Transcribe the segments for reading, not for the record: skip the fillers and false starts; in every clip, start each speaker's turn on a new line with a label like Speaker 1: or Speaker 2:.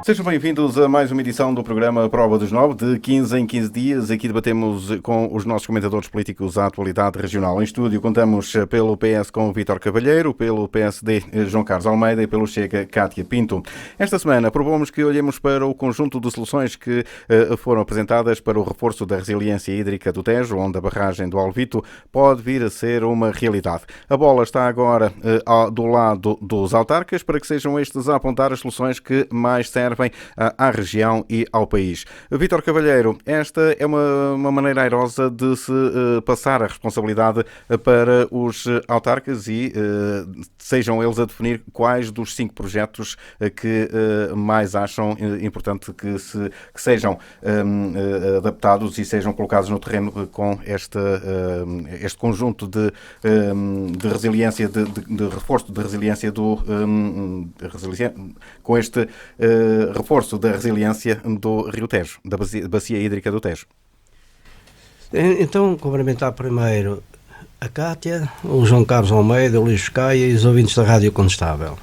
Speaker 1: Sejam bem-vindos a mais uma edição do programa Prova dos 9, de 15 em 15 dias. Aqui debatemos com os nossos comentadores políticos a atualidade regional. Em estúdio contamos pelo PS com Vítor Cavalheiro, pelo PSD João Carlos Almeida e pelo Chega Cátia Pinto. Esta semana propomos que olhemos para o conjunto de soluções que foram apresentadas para o reforço da resiliência hídrica do Tejo, onde a barragem do Alvito pode vir a ser uma realidade. A bola está agora do lado dos autarcas para que sejam estes a apontar as soluções que mais servem à região e ao país. Vítor Cavalheiro, esta é uma maneira airosa de se passar a responsabilidade para os autarcas e sejam eles a definir quais dos 5 projetos que mais acham importante que sejam adaptados e sejam colocados no terreno com este conjunto de resiliência, de reforço de resiliência com este reforço da resiliência do Rio Tejo, da bacia hídrica do Tejo.
Speaker 2: Então, cumprimentar primeiro a Cátia, o João Carlos Almeida, o Luís Caia e os ouvintes da Rádio Condestável.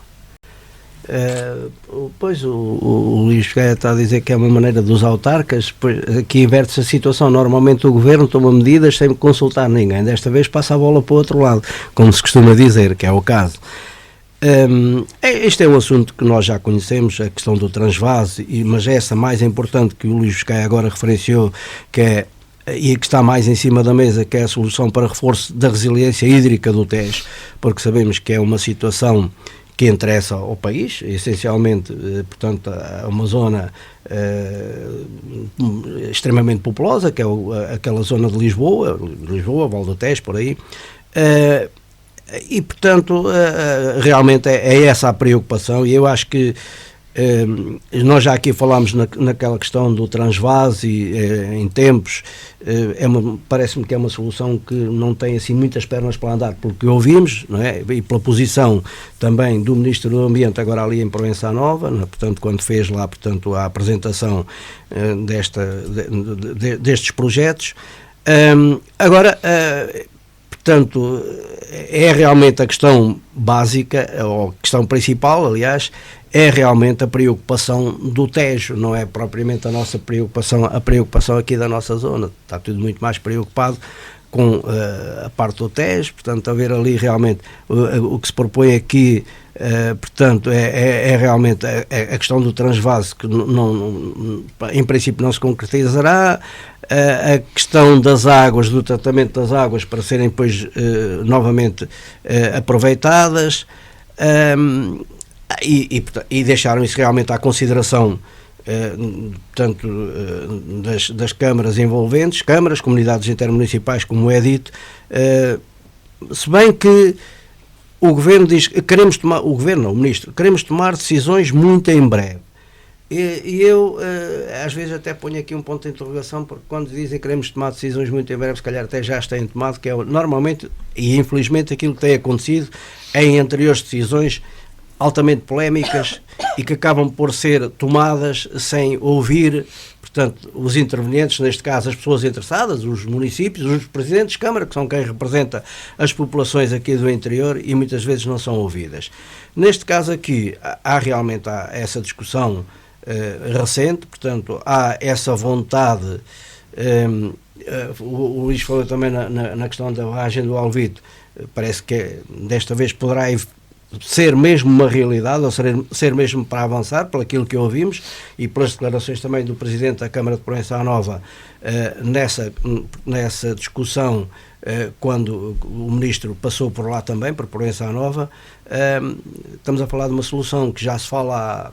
Speaker 2: Pois o Luís Caia está a dizer que é uma maneira dos autarcas, pois aqui inverte-se a situação. Normalmente o Governo toma medidas sem consultar ninguém, desta vez passa a bola para o outro lado, como se costuma dizer, que é o caso. Este é um assunto que nós já conhecemos, a questão do transvase, mas essa mais importante que o Luís Caia agora referenciou, e que está mais em cima da mesa, que é a solução para reforço da resiliência hídrica do Tejo, porque sabemos que é uma situação que interessa ao país, essencialmente, portanto, a uma zona extremamente populosa, que é aquela zona de Lisboa, Val do Tejo, por aí. E, portanto, realmente é essa a preocupação, e eu acho que nós já aqui falámos naquela questão do transvase em tempos, parece-me que é uma solução que não tem assim muitas pernas para andar, porque ouvimos, não é? E pela posição também do Ministro do Ambiente agora ali em Proença Nova, não é? Portanto, quando fez lá, portanto, a apresentação destes projetos. Agora, portanto, é realmente a questão básica, ou a questão principal, aliás, é realmente a preocupação do Tejo, não é propriamente a nossa preocupação, a preocupação aqui da nossa zona. Está tudo muito mais preocupado com a parte do Tejo, portanto, haver ali realmente o que se propõe aqui, portanto, é realmente a questão do transvase, que em princípio não se concretizará, a questão das águas, do tratamento das águas para serem depois novamente aproveitadas, e deixaram isso realmente à consideração portanto, das câmaras envolventes, câmaras, comunidades intermunicipais, como é dito, se bem que o Governo diz que o Ministro, queremos tomar decisões muito em breve. E eu, às vezes, até ponho aqui um ponto de interrogação, porque quando dizem que queremos tomar decisões muito em breve, se calhar até já as têm tomado, que é normalmente, e infelizmente, aquilo que tem acontecido em anteriores decisões altamente polémicas e que acabam por ser tomadas sem ouvir, portanto, os intervenientes, neste caso as pessoas interessadas, os municípios, os presidentes de Câmara, que são quem representa as populações aqui do interior, e muitas vezes não são ouvidas. Neste caso aqui, há realmente essa discussão recente, portanto, há essa vontade. O Luís falou também na questão da barragem do Alvito, parece que desta vez poderá ser mesmo uma realidade, ou ser mesmo para avançar, pelo aquilo que ouvimos e pelas declarações também do Presidente da Câmara de Proença Nova nessa discussão, quando o Ministro passou por lá também, por Proença Nova. Estamos a falar de uma solução que já se fala,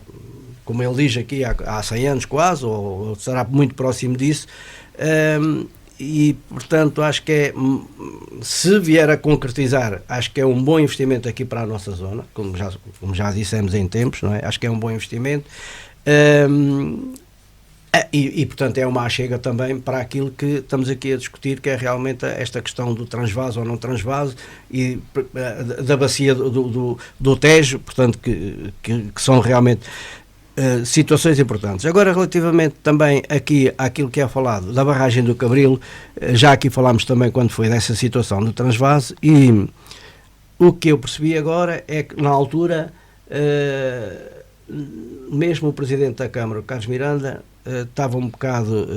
Speaker 2: como ele diz aqui, há 100 anos quase, ou será muito próximo disso, e, portanto, acho que se vier a concretizar, acho que é um bom investimento aqui para a nossa zona, como já dissemos em tempos, não é? Acho que é um bom investimento, e, portanto, é uma achega também para aquilo que estamos aqui a discutir, que é realmente esta questão do transvase ou não transvase, e da bacia do Tejo, portanto, que são realmente situações importantes. Agora, relativamente também aqui àquilo que é falado da barragem do Cabril, já aqui falámos também quando foi dessa situação do transvase, e o que eu percebi agora é que na altura mesmo o Presidente da Câmara, o Carlos Miranda, estava um bocado,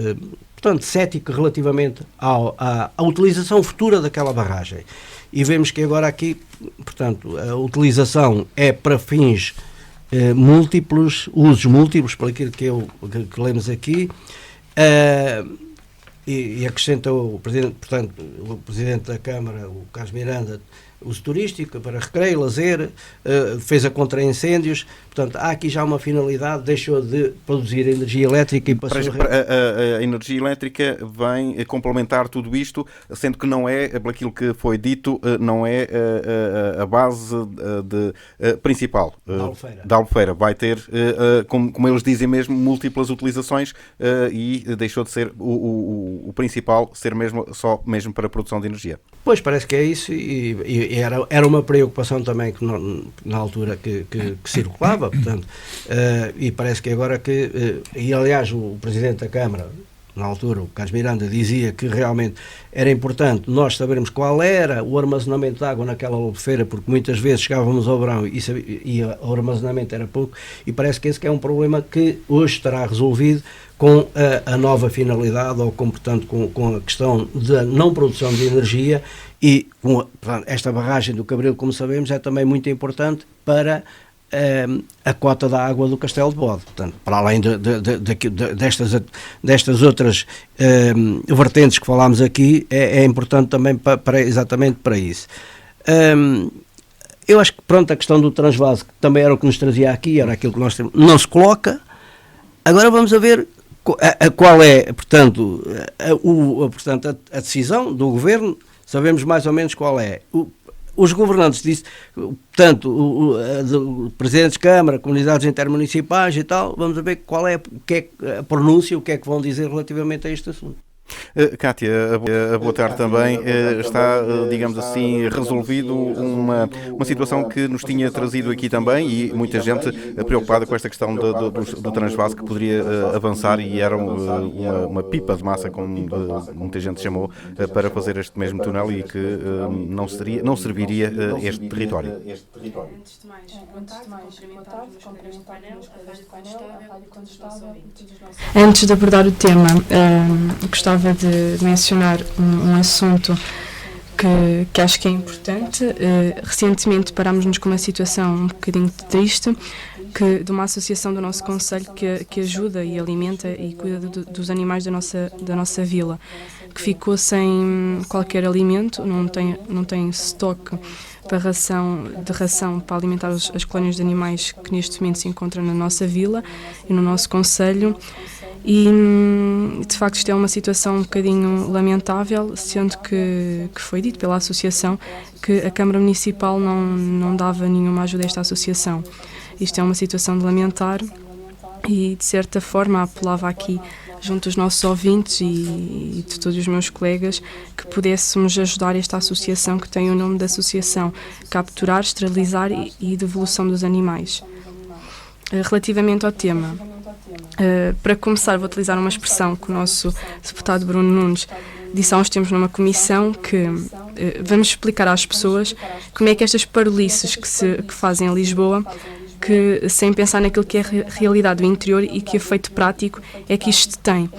Speaker 2: portanto, cético relativamente à utilização futura daquela barragem. E vemos que agora aqui, portanto, a utilização é para fins múltiplos, usos múltiplos, para aquilo que lemos aqui, e acrescenta o Presidente, portanto, o Presidente da Câmara, o Carlos Miranda, uso turístico, para recreio, lazer, defesa contra incêndios. Portanto, há aqui já uma finalidade, deixou de produzir energia elétrica e passou
Speaker 1: a energia elétrica vem complementar tudo isto, sendo que não é, aquilo que foi dito, não é a base principal da Albufeira. Vai ter, como eles dizem mesmo, múltiplas utilizações, e deixou de ser o principal, ser só mesmo para a produção de energia.
Speaker 2: Pois, parece que é isso, e era uma preocupação também que na altura que circulava, portanto, e parece que agora e aliás o Presidente da Câmara, na altura, o Carlos Miranda, dizia que realmente era importante nós sabermos qual era o armazenamento de água naquela albufeira, porque muitas vezes chegávamos ao verão e o armazenamento era pouco, e parece que esse que é um problema que hoje estará resolvido com a nova finalidade, ou portanto, com a questão da não produção de energia, e portanto, esta barragem do Cabril, como sabemos, é também muito importante para a cota da água do Castelo de Bode. Portanto, para além destas outras vertentes que falámos aqui, é importante também exatamente para isso. Eu acho que, pronto, a questão do transvase, que também era o que nos trazia aqui, era aquilo que nós temos, não se coloca. Agora vamos a ver qual é, portanto, a decisão do Governo. Sabemos mais ou menos qual é. Os governantes disse, portanto, o Presidente de Câmara, comunidades intermunicipais e tal, vamos a ver qual é a pronúncia, o que é que vão dizer relativamente a este assunto.
Speaker 1: Cátia, boa tarde também. Está, digamos assim, resolvido uma situação que nos tinha trazido aqui também, e muita gente preocupada com esta questão do transvase, que poderia avançar, e era uma pipa de massa, como muita gente chamou, para fazer este mesmo túnel, e que não serviria este território.
Speaker 3: Antes de mais, antes de abordar o tema, gostava de mencionar um assunto que acho que é importante. Recentemente parámos-nos com uma situação um bocadinho triste, de uma associação do nosso concelho que ajuda e alimenta e cuida dos animais da nossa vila, que ficou sem qualquer alimento, não tem estoque para ração para alimentar as colónias de animais que neste momento se encontram na nossa vila e no nosso concelho. E de facto isto é uma situação um bocadinho lamentável, sendo que foi dito pela associação que a Câmara Municipal não dava nenhuma ajuda a esta associação. Isto é uma situação de lamentar, e de certa forma apelava aqui junto dos nossos ouvintes e de todos os meus colegas que pudéssemos ajudar esta associação, que tem o nome da Associação Capturar, Esterilizar e Devolução dos Animais. Relativamente ao tema, para começar, vou utilizar uma expressão que o nosso deputado Bruno Nunes disse há uns tempos numa comissão, que vamos explicar às pessoas como é que estas parolices que fazem em Lisboa, que sem pensar naquilo que é a realidade do interior e que efeito prático é que isto tem.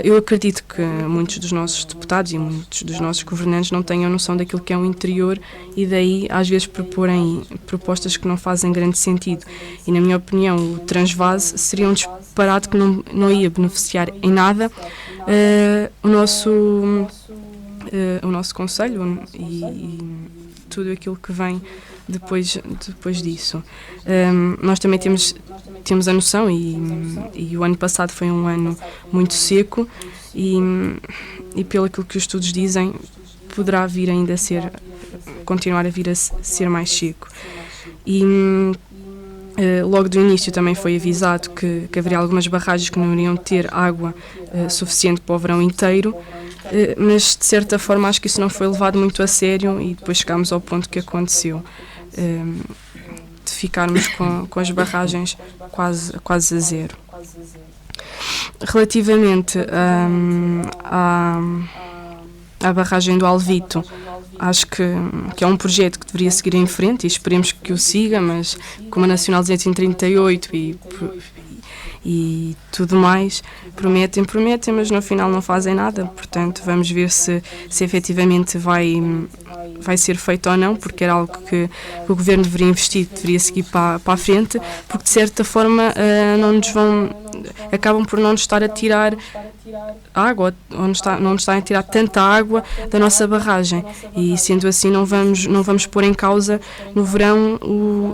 Speaker 3: Eu acredito que muitos dos nossos deputados e muitos dos nossos governantes não tenham noção daquilo que é um interior, e daí às vezes proporem propostas que não fazem grande sentido. E na minha opinião o transvase seria um disparate que não ia beneficiar em nada o nosso concelho e tudo aquilo que vem depois disso. Nós também temos a noção, e o ano passado foi um ano muito seco, e pelo aquilo que os estudos dizem, poderá vir ainda continuar a vir a ser mais seco. E logo do início também foi avisado que haveria algumas barragens que não iriam ter água suficiente para o verão inteiro, mas de certa forma acho que isso não foi levado muito a sério, e depois chegámos ao ponto que aconteceu, de ficarmos com as barragens quase a zero. Relativamente à barragem do Alvito, acho que é um projeto que deveria seguir em frente e esperemos que o siga, mas como a Nacional 238 e tudo mais, prometem, mas no final não fazem nada, portanto vamos ver se efetivamente vai ser feito ou não, porque era algo que o Governo deveria investir, deveria seguir para a frente, porque de certa forma acabam por não nos estar a tirar água, não nos estarem a tirar tanta água da nossa barragem, e sendo assim não vamos pôr em causa no verão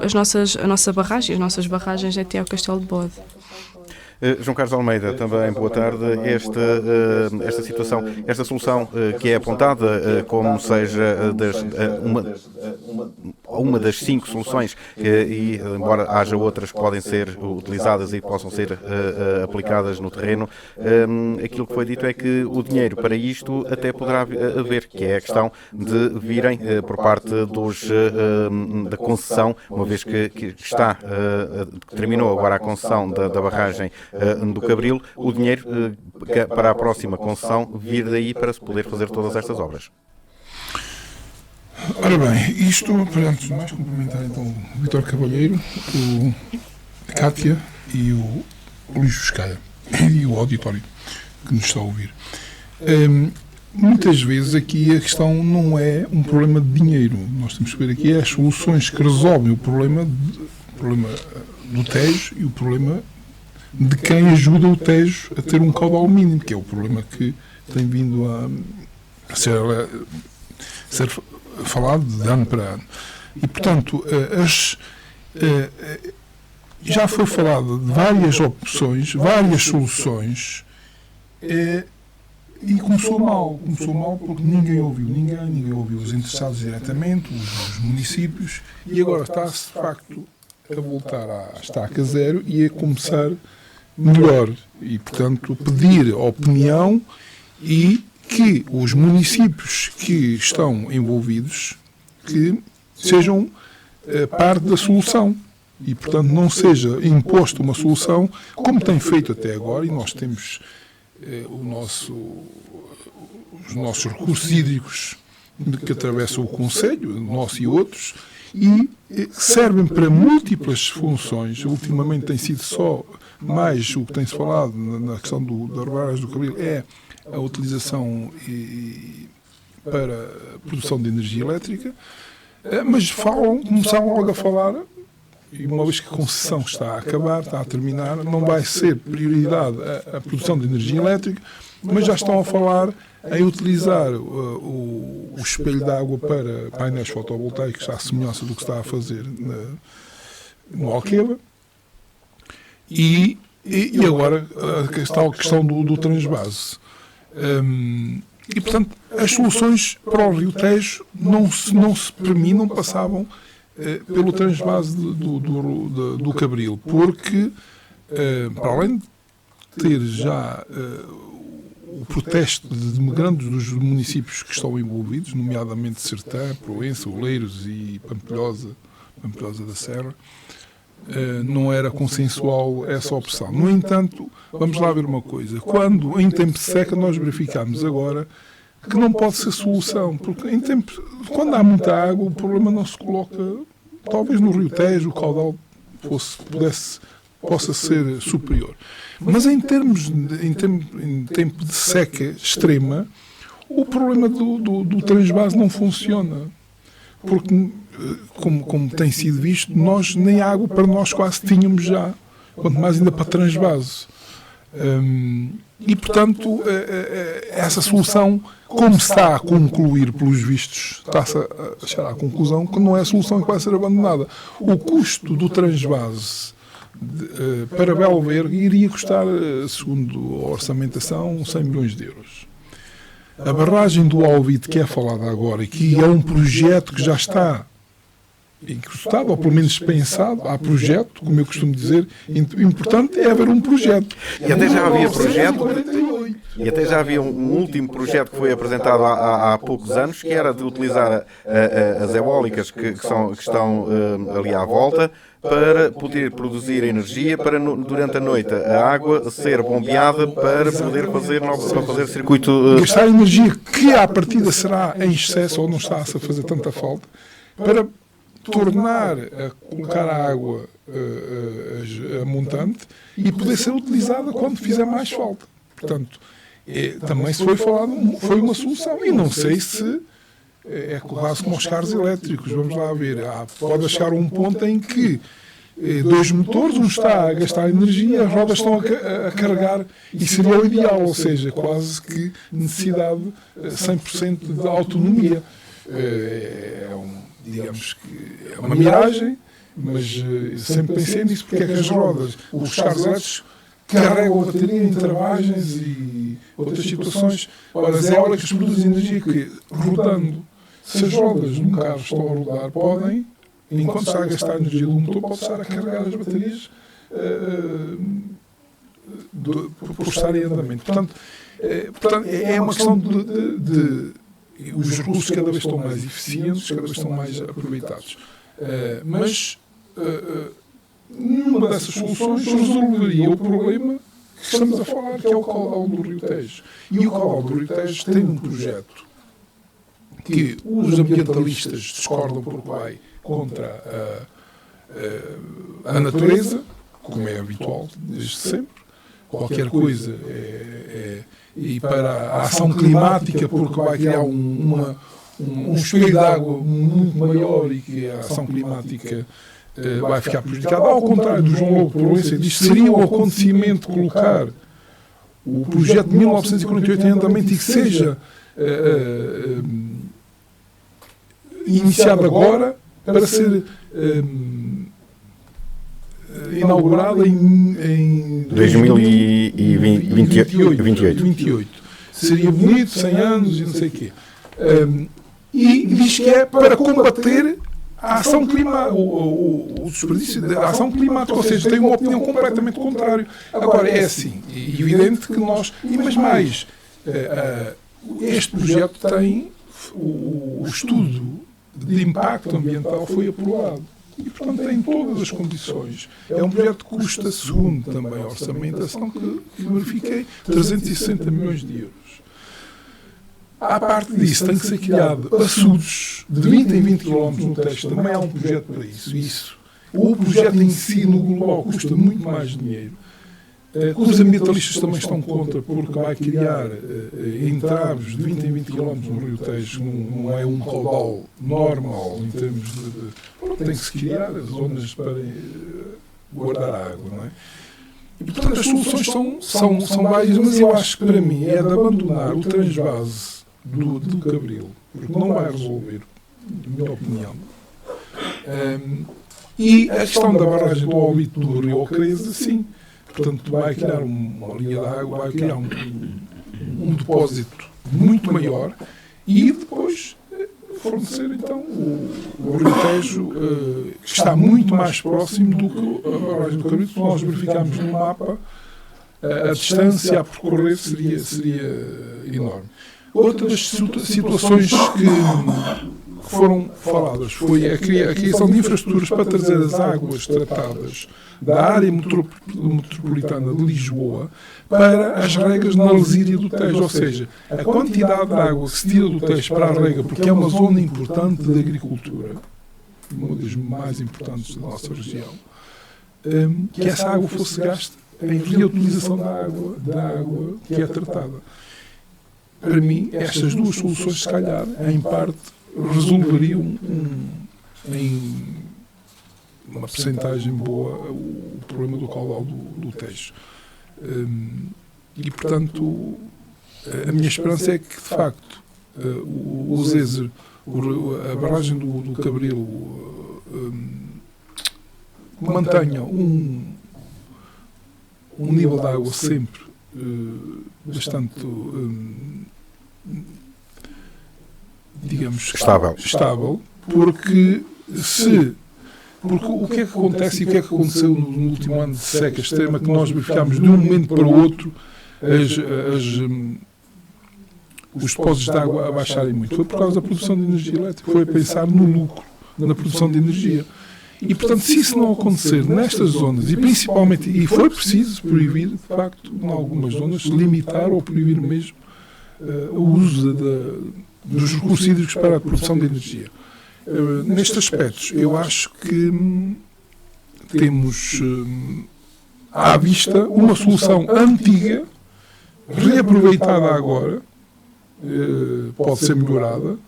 Speaker 3: a nossa barragem, as nossas barragens até ao Castelo de Bode.
Speaker 1: João Carlos Almeida, também boa tarde. Esta situação, esta solução que é apontada como seja uma das 5 soluções, e embora haja outras que podem ser utilizadas e possam ser aplicadas no terreno, aquilo que foi dito é que o dinheiro para isto até poderá haver, que é a questão de virem por parte da concessão, uma vez que terminou agora a concessão da barragem do Cabril, o dinheiro para a próxima concessão vir daí para se poder fazer todas estas obras.
Speaker 4: Ora bem, isto, antes de mais, cumprimentar então o Vítor Cavalheiro, a Cátia e o Luís Buscaia e o auditório que nos está a ouvir. Muitas vezes aqui a questão não é um problema de dinheiro. Nós temos que ver aqui as soluções que resolvem o problema do Tejo e o problema de quem ajuda o Tejo a ter um caudal mínimo, que é o problema que tem vindo a ser falado de ano para ano. E, portanto, já foi falado de várias opções, várias soluções, e começou mal porque ninguém ouviu os interessados diretamente, os municípios, e agora está-se, de facto, a voltar à estaca zero e a começar melhor. E, portanto, pedir opinião e que os municípios que estão envolvidos que sejam parte da solução e, portanto, não seja imposta uma solução como tem feito até agora, e nós temos os nossos recursos hídricos que atravessam o Conselho, nosso e outros, e servem para múltiplas funções. Ultimamente tem sido só mais o que tem-se falado na questão das barragens do Cabril é a utilização para a produção de energia elétrica, mas começaram logo a falar, e uma vez que a concessão está a acabar, está a terminar, não vai ser prioridade a produção de energia elétrica, mas já estão a falar em utilizar o espelho de água para painéis fotovoltaicos, à semelhança do que está a fazer no Alqueva, e agora a questão do transvase. E, portanto, as soluções para o Rio Tejo não passavam pelo transvase do Cabril, porque, para além de ter já o protesto de grandes dos municípios que estão envolvidos, nomeadamente Sertã, Proença, Oleiros e Pampilhosa da Serra, não era consensual essa opção. No entanto, vamos lá ver uma coisa. Quando em tempo de seca nós verificamos agora que não pode ser solução, porque quando há muita água o problema não se coloca, talvez no Rio Tejo o caudal possa ser superior. Mas em tempo de seca extrema, o problema do transvase não funciona. Porque, como tem sido visto, nós nem água para nós quase tínhamos já, quanto mais ainda para transvase. E, portanto, essa solução, como está a concluir, pelos vistos, está-se a chegar à conclusão que não é a solução que vai ser abandonada. O custo do transvase para Belvergue iria custar, segundo a orçamentação, 100 milhões de euros. A barragem do Alvite, que é falada agora, e que é um projeto que já está encostado, ou pelo menos pensado, há projeto, como eu costumo dizer, o importante é haver um projeto.
Speaker 1: E até já havia projeto. E até já havia um último projeto que foi apresentado há poucos anos, que era de utilizar as eólicas que estão ali à volta para poder produzir energia, para durante a noite a água ser bombeada para poder fazer circuito...
Speaker 4: Gastar energia que à partida será em excesso ou não está-se a fazer tanta falta, para tornar a colocar a água a montante e poder ser utilizada quando fizer mais falta. Portanto, também se foi falado, foi uma solução. E não sei se é quase como os carros elétricos, vamos lá ver. Pode chegar a um ponto em que dois motores, um está a gastar energia, as rodas estão a carregar, e seria o ideal, ou seja, quase que necessidade 100% de autonomia. Digamos que é uma miragem, mas sempre pensei nisso, porque é que as rodas, os carros elétricos, carregam a bateria em travagens e outras situações. Ora, as eólicas produzem energia que, rodando, se as rodas de um carro estão a rodar, podem, enquanto está a gastar a energia do motor, pode estar a carregar as baterias por estar em andamento. Portanto, é uma questão de os recursos cada vez estão mais eficientes, cada vez estão mais aproveitados. Mas nenhuma dessas soluções resolveria o problema que estamos a falar, que é o caudal do Rio Tejo. E o caudal do Rio Tejo tem um projeto que os ambientalistas discordam porque vai contra a natureza, como é habitual desde sempre. Qualquer coisa e para a ação climática, porque vai criar um espelho de água muito maior e que a ação climática vai ficar prejudicada. Ao contrário do João Lobo Proença, diz que seria um acontecimento colocar o projeto de 1948 em andamento e que seja iniciado agora para ser inaugurada em 2028. Seria bonito, 100 anos e não sei o quê. E diz que é para combater a ação climática, o desperdício da ação climática, ou seja, tem uma opinião completamente contrária. Agora, é assim, é evidente que nós... Mas mais, este projeto tem... O estudo de impacto ambiental foi aprovado. E, portanto, tem todas as condições. É um projeto que custa, segundo também a orçamentação que verifiquei, 360 milhões de euros. À parte disso, tem que ser criado açudes de 20 em 20 km no Tejo. Também há um projeto para isso. O projeto em si, no global, custa muito mais dinheiro. Os ambientalistas também estão contra, porque vai criar entraves de 20 em 20 km no Rio Tejo, não é um caudal normal em termos de tem que se criar zonas para guardar água, não é? E, portanto, as soluções são várias, mas eu acho que, para mim, é de abandonar o transvase do Cabril, porque não vai resolver, na minha opinião. E a questão da barragem do Óbito do Rio Ocreza, sim. Portanto, vai criar uma linha de água, vai criar um depósito muito maior e depois fornecer, então, o Rio Tejo, que está muito mais próximo do que a barragem do Cabril. Se nós verificarmos no mapa, a distância a percorrer seria enorme. Outras situações que foram faladas foi a criação de infraestruturas para trazer as águas tratadas da área metropolitana de Lisboa para as regas na lesíria do Tejo, ou seja, a quantidade de água que se tira do Tejo para a rega, porque é uma zona importante de agricultura, uma das mais importantes da nossa região, que essa água fosse gasta em reutilização da água que é tratada. Para mim, estas duas soluções, se calhar, em parte, resolveriam em uma percentagem boa o problema do caudal do Tejo. E, portanto, a minha esperança é que, de facto, o Zezer, a barragem do Cabril, mantenha um nível de água sempre bastante, digamos, estável, porque o que é que acontece e o que é que aconteceu no último ano de seca extrema, que nós verificámos de um momento para o outro os depósitos de água a baixarem muito. Foi por causa da produção de energia elétrica, foi a pensar no lucro, na produção de energia. E, portanto, se isso não acontecer nestas zonas, e principalmente, e foi preciso proibir, de facto, em algumas zonas, limitar ou proibir mesmo o uso dos recursos hídricos para a produção de energia. Nestes aspectos, eu acho que temos à vista uma solução antiga, reaproveitada agora, pode ser melhorada,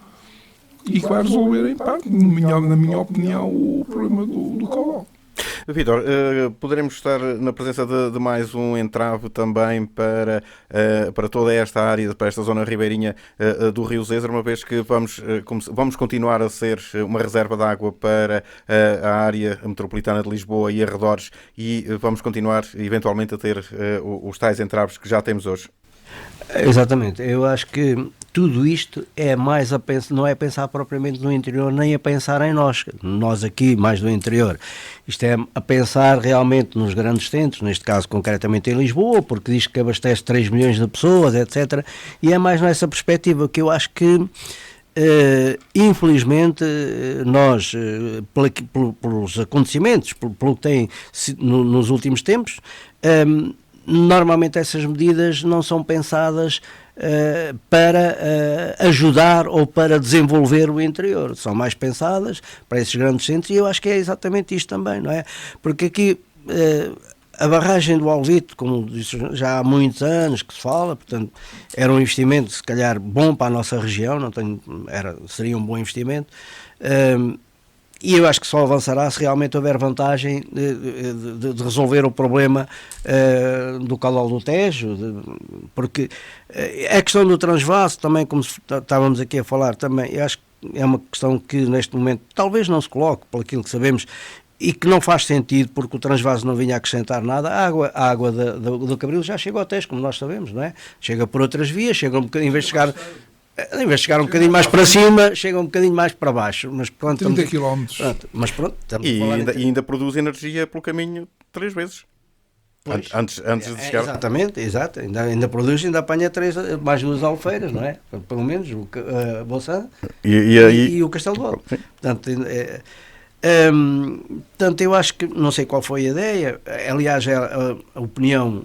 Speaker 4: e que vai resolver, em parte, na minha opinião, o problema do caudal.
Speaker 1: Vítor, poderemos estar na presença de mais um entrave também para toda esta área, para esta zona ribeirinha do Rio Zezer, uma vez que vamos continuar a ser uma reserva de água para a área metropolitana de Lisboa e arredores, e vamos continuar eventualmente a ter os tais entraves que já temos hoje.
Speaker 2: Exatamente, eu acho que tudo isto é mais não é pensar propriamente no interior, nem a pensar em nós aqui mais do interior. Isto é a pensar realmente nos grandes centros, neste caso concretamente em Lisboa, porque diz que abastece 3 milhões de pessoas, etc. E é mais nessa perspectiva que eu acho que infelizmente nós, pelos acontecimentos, pelo que tem nos últimos tempos, normalmente essas medidas não são pensadas para ajudar ou para desenvolver o interior, são mais pensadas para esses grandes centros, e eu acho que é exatamente isto também, não é? Porque aqui a barragem do Alvito, como disse, já há muitos anos que se fala, portanto era um investimento se calhar bom para a nossa região, seria um bom investimento, e eu acho que só avançará se realmente houver vantagem de resolver o problema do caudal do Tejo, porque a questão do transvase também, como estávamos aqui a falar, também eu acho que é uma questão que neste momento talvez não se coloque, por aquilo que sabemos, e que não faz sentido, porque o transvase não vinha a acrescentar nada. A água do Cabril já chega ao Tejo, como nós sabemos, não é? Chega por outras vias, chega um bocadinho, em vez de chegar um bocadinho mais para cima, chega um bocadinho mais para baixo. Mas pronto,
Speaker 4: 30 km.
Speaker 2: Mas pronto,
Speaker 1: e ainda produz energia pelo caminho 3 vezes. Pois, antes de chegar.
Speaker 2: Exatamente, exato. Ainda produz, ainda apanha mais 2 albufeiras, não é? Pelo menos a Bolsa e o Castelo do Alto. Portanto, eu acho que, não sei qual foi a ideia, aliás, a opinião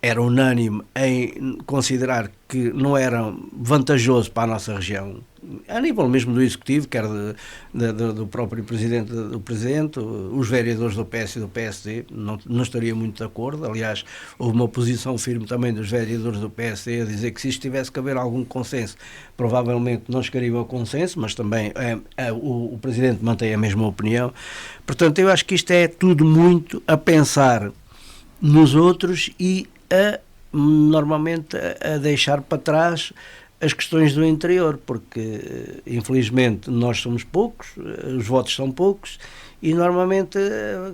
Speaker 2: era unânime em considerar que não era vantajoso para a nossa região, a nível mesmo do Executivo, quer do próprio Presidente, os vereadores do PS e do PSD, não estaria muito de acordo. Aliás, houve uma posição firme também dos vereadores do PSD a dizer que se isto tivesse que haver algum consenso, provavelmente não chegaria ao consenso, mas também o Presidente mantém a mesma opinião. Portanto, eu acho que isto é tudo muito a pensar nos outros e normalmente a deixar para trás as questões do interior, porque infelizmente nós somos poucos, os votos são poucos, e normalmente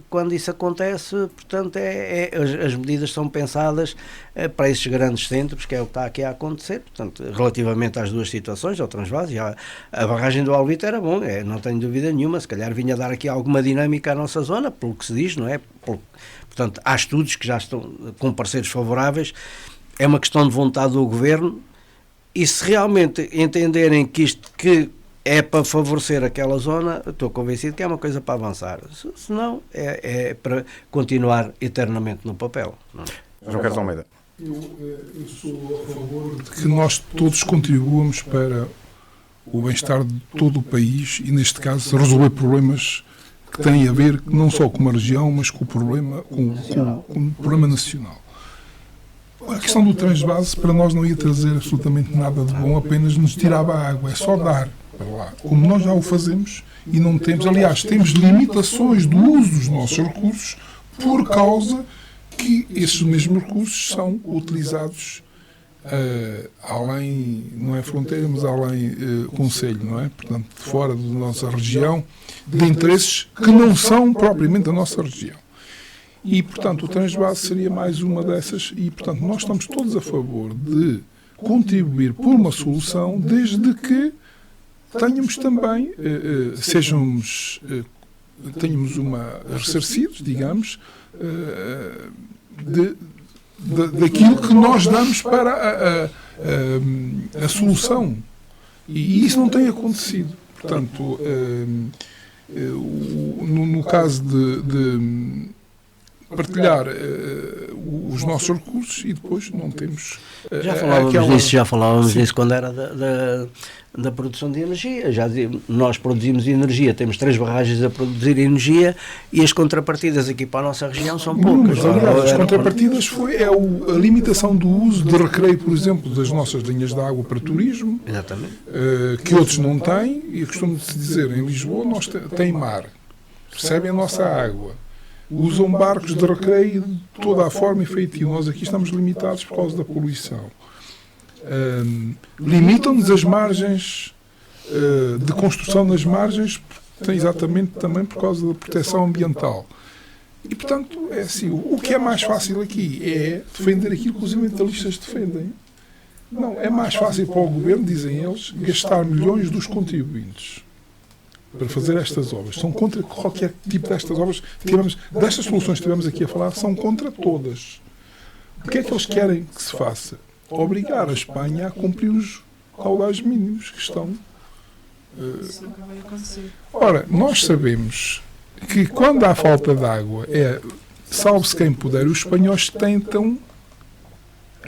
Speaker 2: quando isso acontece, portanto as medidas são pensadas para esses grandes centros, que é o que está aqui a acontecer. Portanto, relativamente às duas situações, ao transvase, a barragem do Alvito era bom, não tenho dúvida nenhuma, se calhar vinha dar aqui alguma dinâmica à nossa zona, pelo que se diz, não é? Portanto, há estudos que já estão com pareceres favoráveis, é uma questão de vontade do Governo, e se realmente entenderem que isto que é para favorecer aquela zona, estou convencido que é uma coisa para avançar. Se não, é para continuar eternamente no papel. Não é?
Speaker 1: João Carlos Almeida.
Speaker 4: Eu sou a favor de que nós todos contribuamos para o bem-estar de todo o país e, neste caso, resolver problemas que têm a ver não só com uma região, mas com o problema, com o problema nacional. A questão do transvase para nós não ia trazer absolutamente nada de bom, apenas nos tirava a água, é só dar para lá. Como nós já o fazemos e não temos, aliás, temos limitações do uso dos nossos recursos por causa que esses mesmos recursos são utilizados além, não é fronteira, mas além concelho, não é? Portanto, fora da nossa região, de interesses que não são propriamente da nossa região. E, portanto, o transvase seria mais uma dessas e, portanto, nós estamos todos a favor de contribuir por uma solução, desde que tenhamos também, tenhamos ressarcidos, digamos, daquilo que nós damos para a solução. E isso não tem acontecido. Portanto, no caso de partilhar os nossos recursos e depois não temos
Speaker 2: já falávamos disso quando era da produção de energia. Nós produzimos energia, temos 3 barragens a produzir energia e as contrapartidas aqui para a nossa região são poucas.
Speaker 4: Aliás, as contrapartidas a limitação do uso de recreio, por exemplo, das nossas linhas de água para turismo.
Speaker 2: Exatamente.
Speaker 4: Que outros não têm, e costumo-se dizer, em Lisboa nós tem mar, recebem a nossa água, usam barcos de recreio de toda a forma e feitio. Nós aqui estamos limitados por causa da poluição. Limitam-nos as margens de construção nas margens, exatamente também por causa da proteção ambiental. E, portanto, é assim, o que é mais fácil aqui é defender aquilo que os ambientalistas defendem. Não, é mais fácil para o governo, dizem eles, gastar milhões dos contribuintes para fazer estas obras. São contra qualquer tipo destas obras. Destas soluções que estivemos aqui a falar, são contra todas. O que é que eles querem que se faça? Obrigar a Espanha a cumprir os caudais mínimos que estão.
Speaker 3: Isso nunca vai acontecer.
Speaker 4: Ora, nós sabemos que quando há falta de água, salve-se quem puder, os espanhóis tentam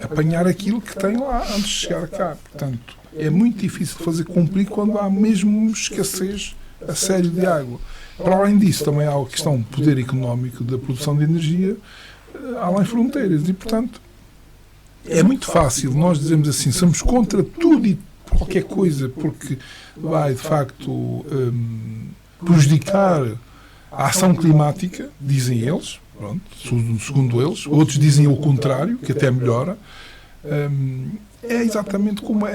Speaker 4: apanhar aquilo que têm lá antes de chegar cá. Portanto, é muito difícil fazer cumprir quando há mesmo escassez a sério de água. Para além disso, também há a questão do poder económico da produção de energia além fronteiras. E, portanto, é muito fácil nós dizermos assim, somos contra tudo e qualquer coisa, porque vai, de facto, prejudicar a ação climática, dizem eles, pronto, segundo eles. Outros dizem o contrário, que até melhora. É exatamente como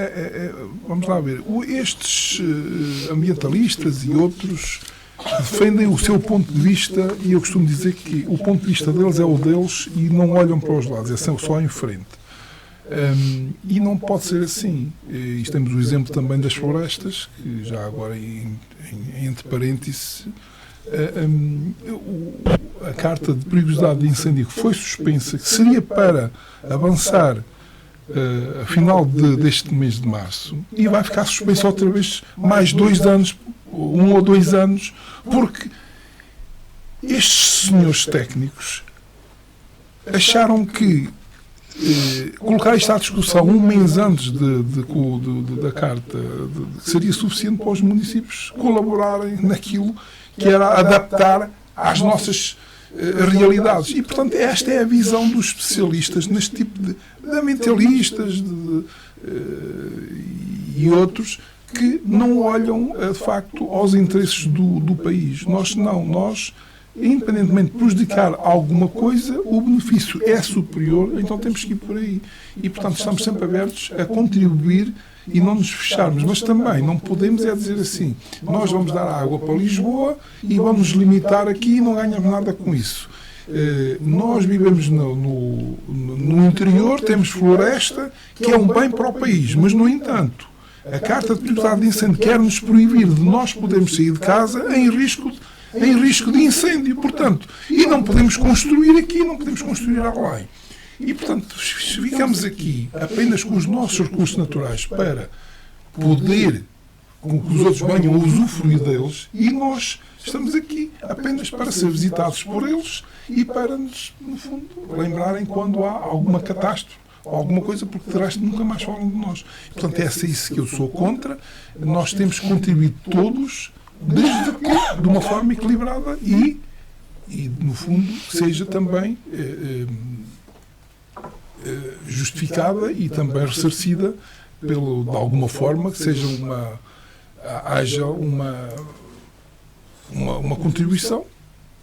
Speaker 4: vamos lá ver, estes ambientalistas e outros defendem o seu ponto de vista, e eu costumo dizer que o ponto de vista deles é o deles e não olham para os lados, é só em frente. E não pode ser assim. E temos o exemplo também das florestas, que já agora, entre parênteses, a carta de perigosidade de incêndio que foi suspensa, que seria para avançar a final deste mês de março, e vai ficar suspensa outra vez mais 2 anos, 1 ou 2 anos, porque estes senhores técnicos acharam que colocar isto à discussão 1 mês antes da carta seria suficiente para os municípios colaborarem naquilo que era adaptar às nossas realidades. E, portanto, esta é a visão dos especialistas neste tipo de ambientalistas e outros que não olham, de facto, aos interesses do país. Nós, independentemente de prejudicar alguma coisa, o benefício é superior, então temos que ir por aí. E, portanto, estamos sempre abertos a contribuir e não nos fecharmos. Mas também não podemos dizer assim, nós vamos dar água para Lisboa e vamos nos limitar aqui e não ganhamos nada com isso. Nós vivemos no interior, temos floresta, que é um bem para o país, mas, no entanto, a Carta de Perigosidade de Incêndio quer-nos proibir de nós podermos sair de casa em risco de incêndio, portanto, e não podemos construir aqui, não podemos construir além. E, portanto, ficamos aqui apenas com os nossos recursos naturais para poder, com que os outros venham a usufruir deles, e nós estamos aqui apenas para ser visitados por eles e para nos, no fundo, lembrarem quando há alguma catástrofe ou alguma coisa, porque de resto nunca mais falam de nós. Portanto, é isso que eu sou contra. Nós temos que contribuir todos, desde que de uma forma equilibrada e no fundo, seja também justificada e também ressarcida de alguma forma, que seja haja uma contribuição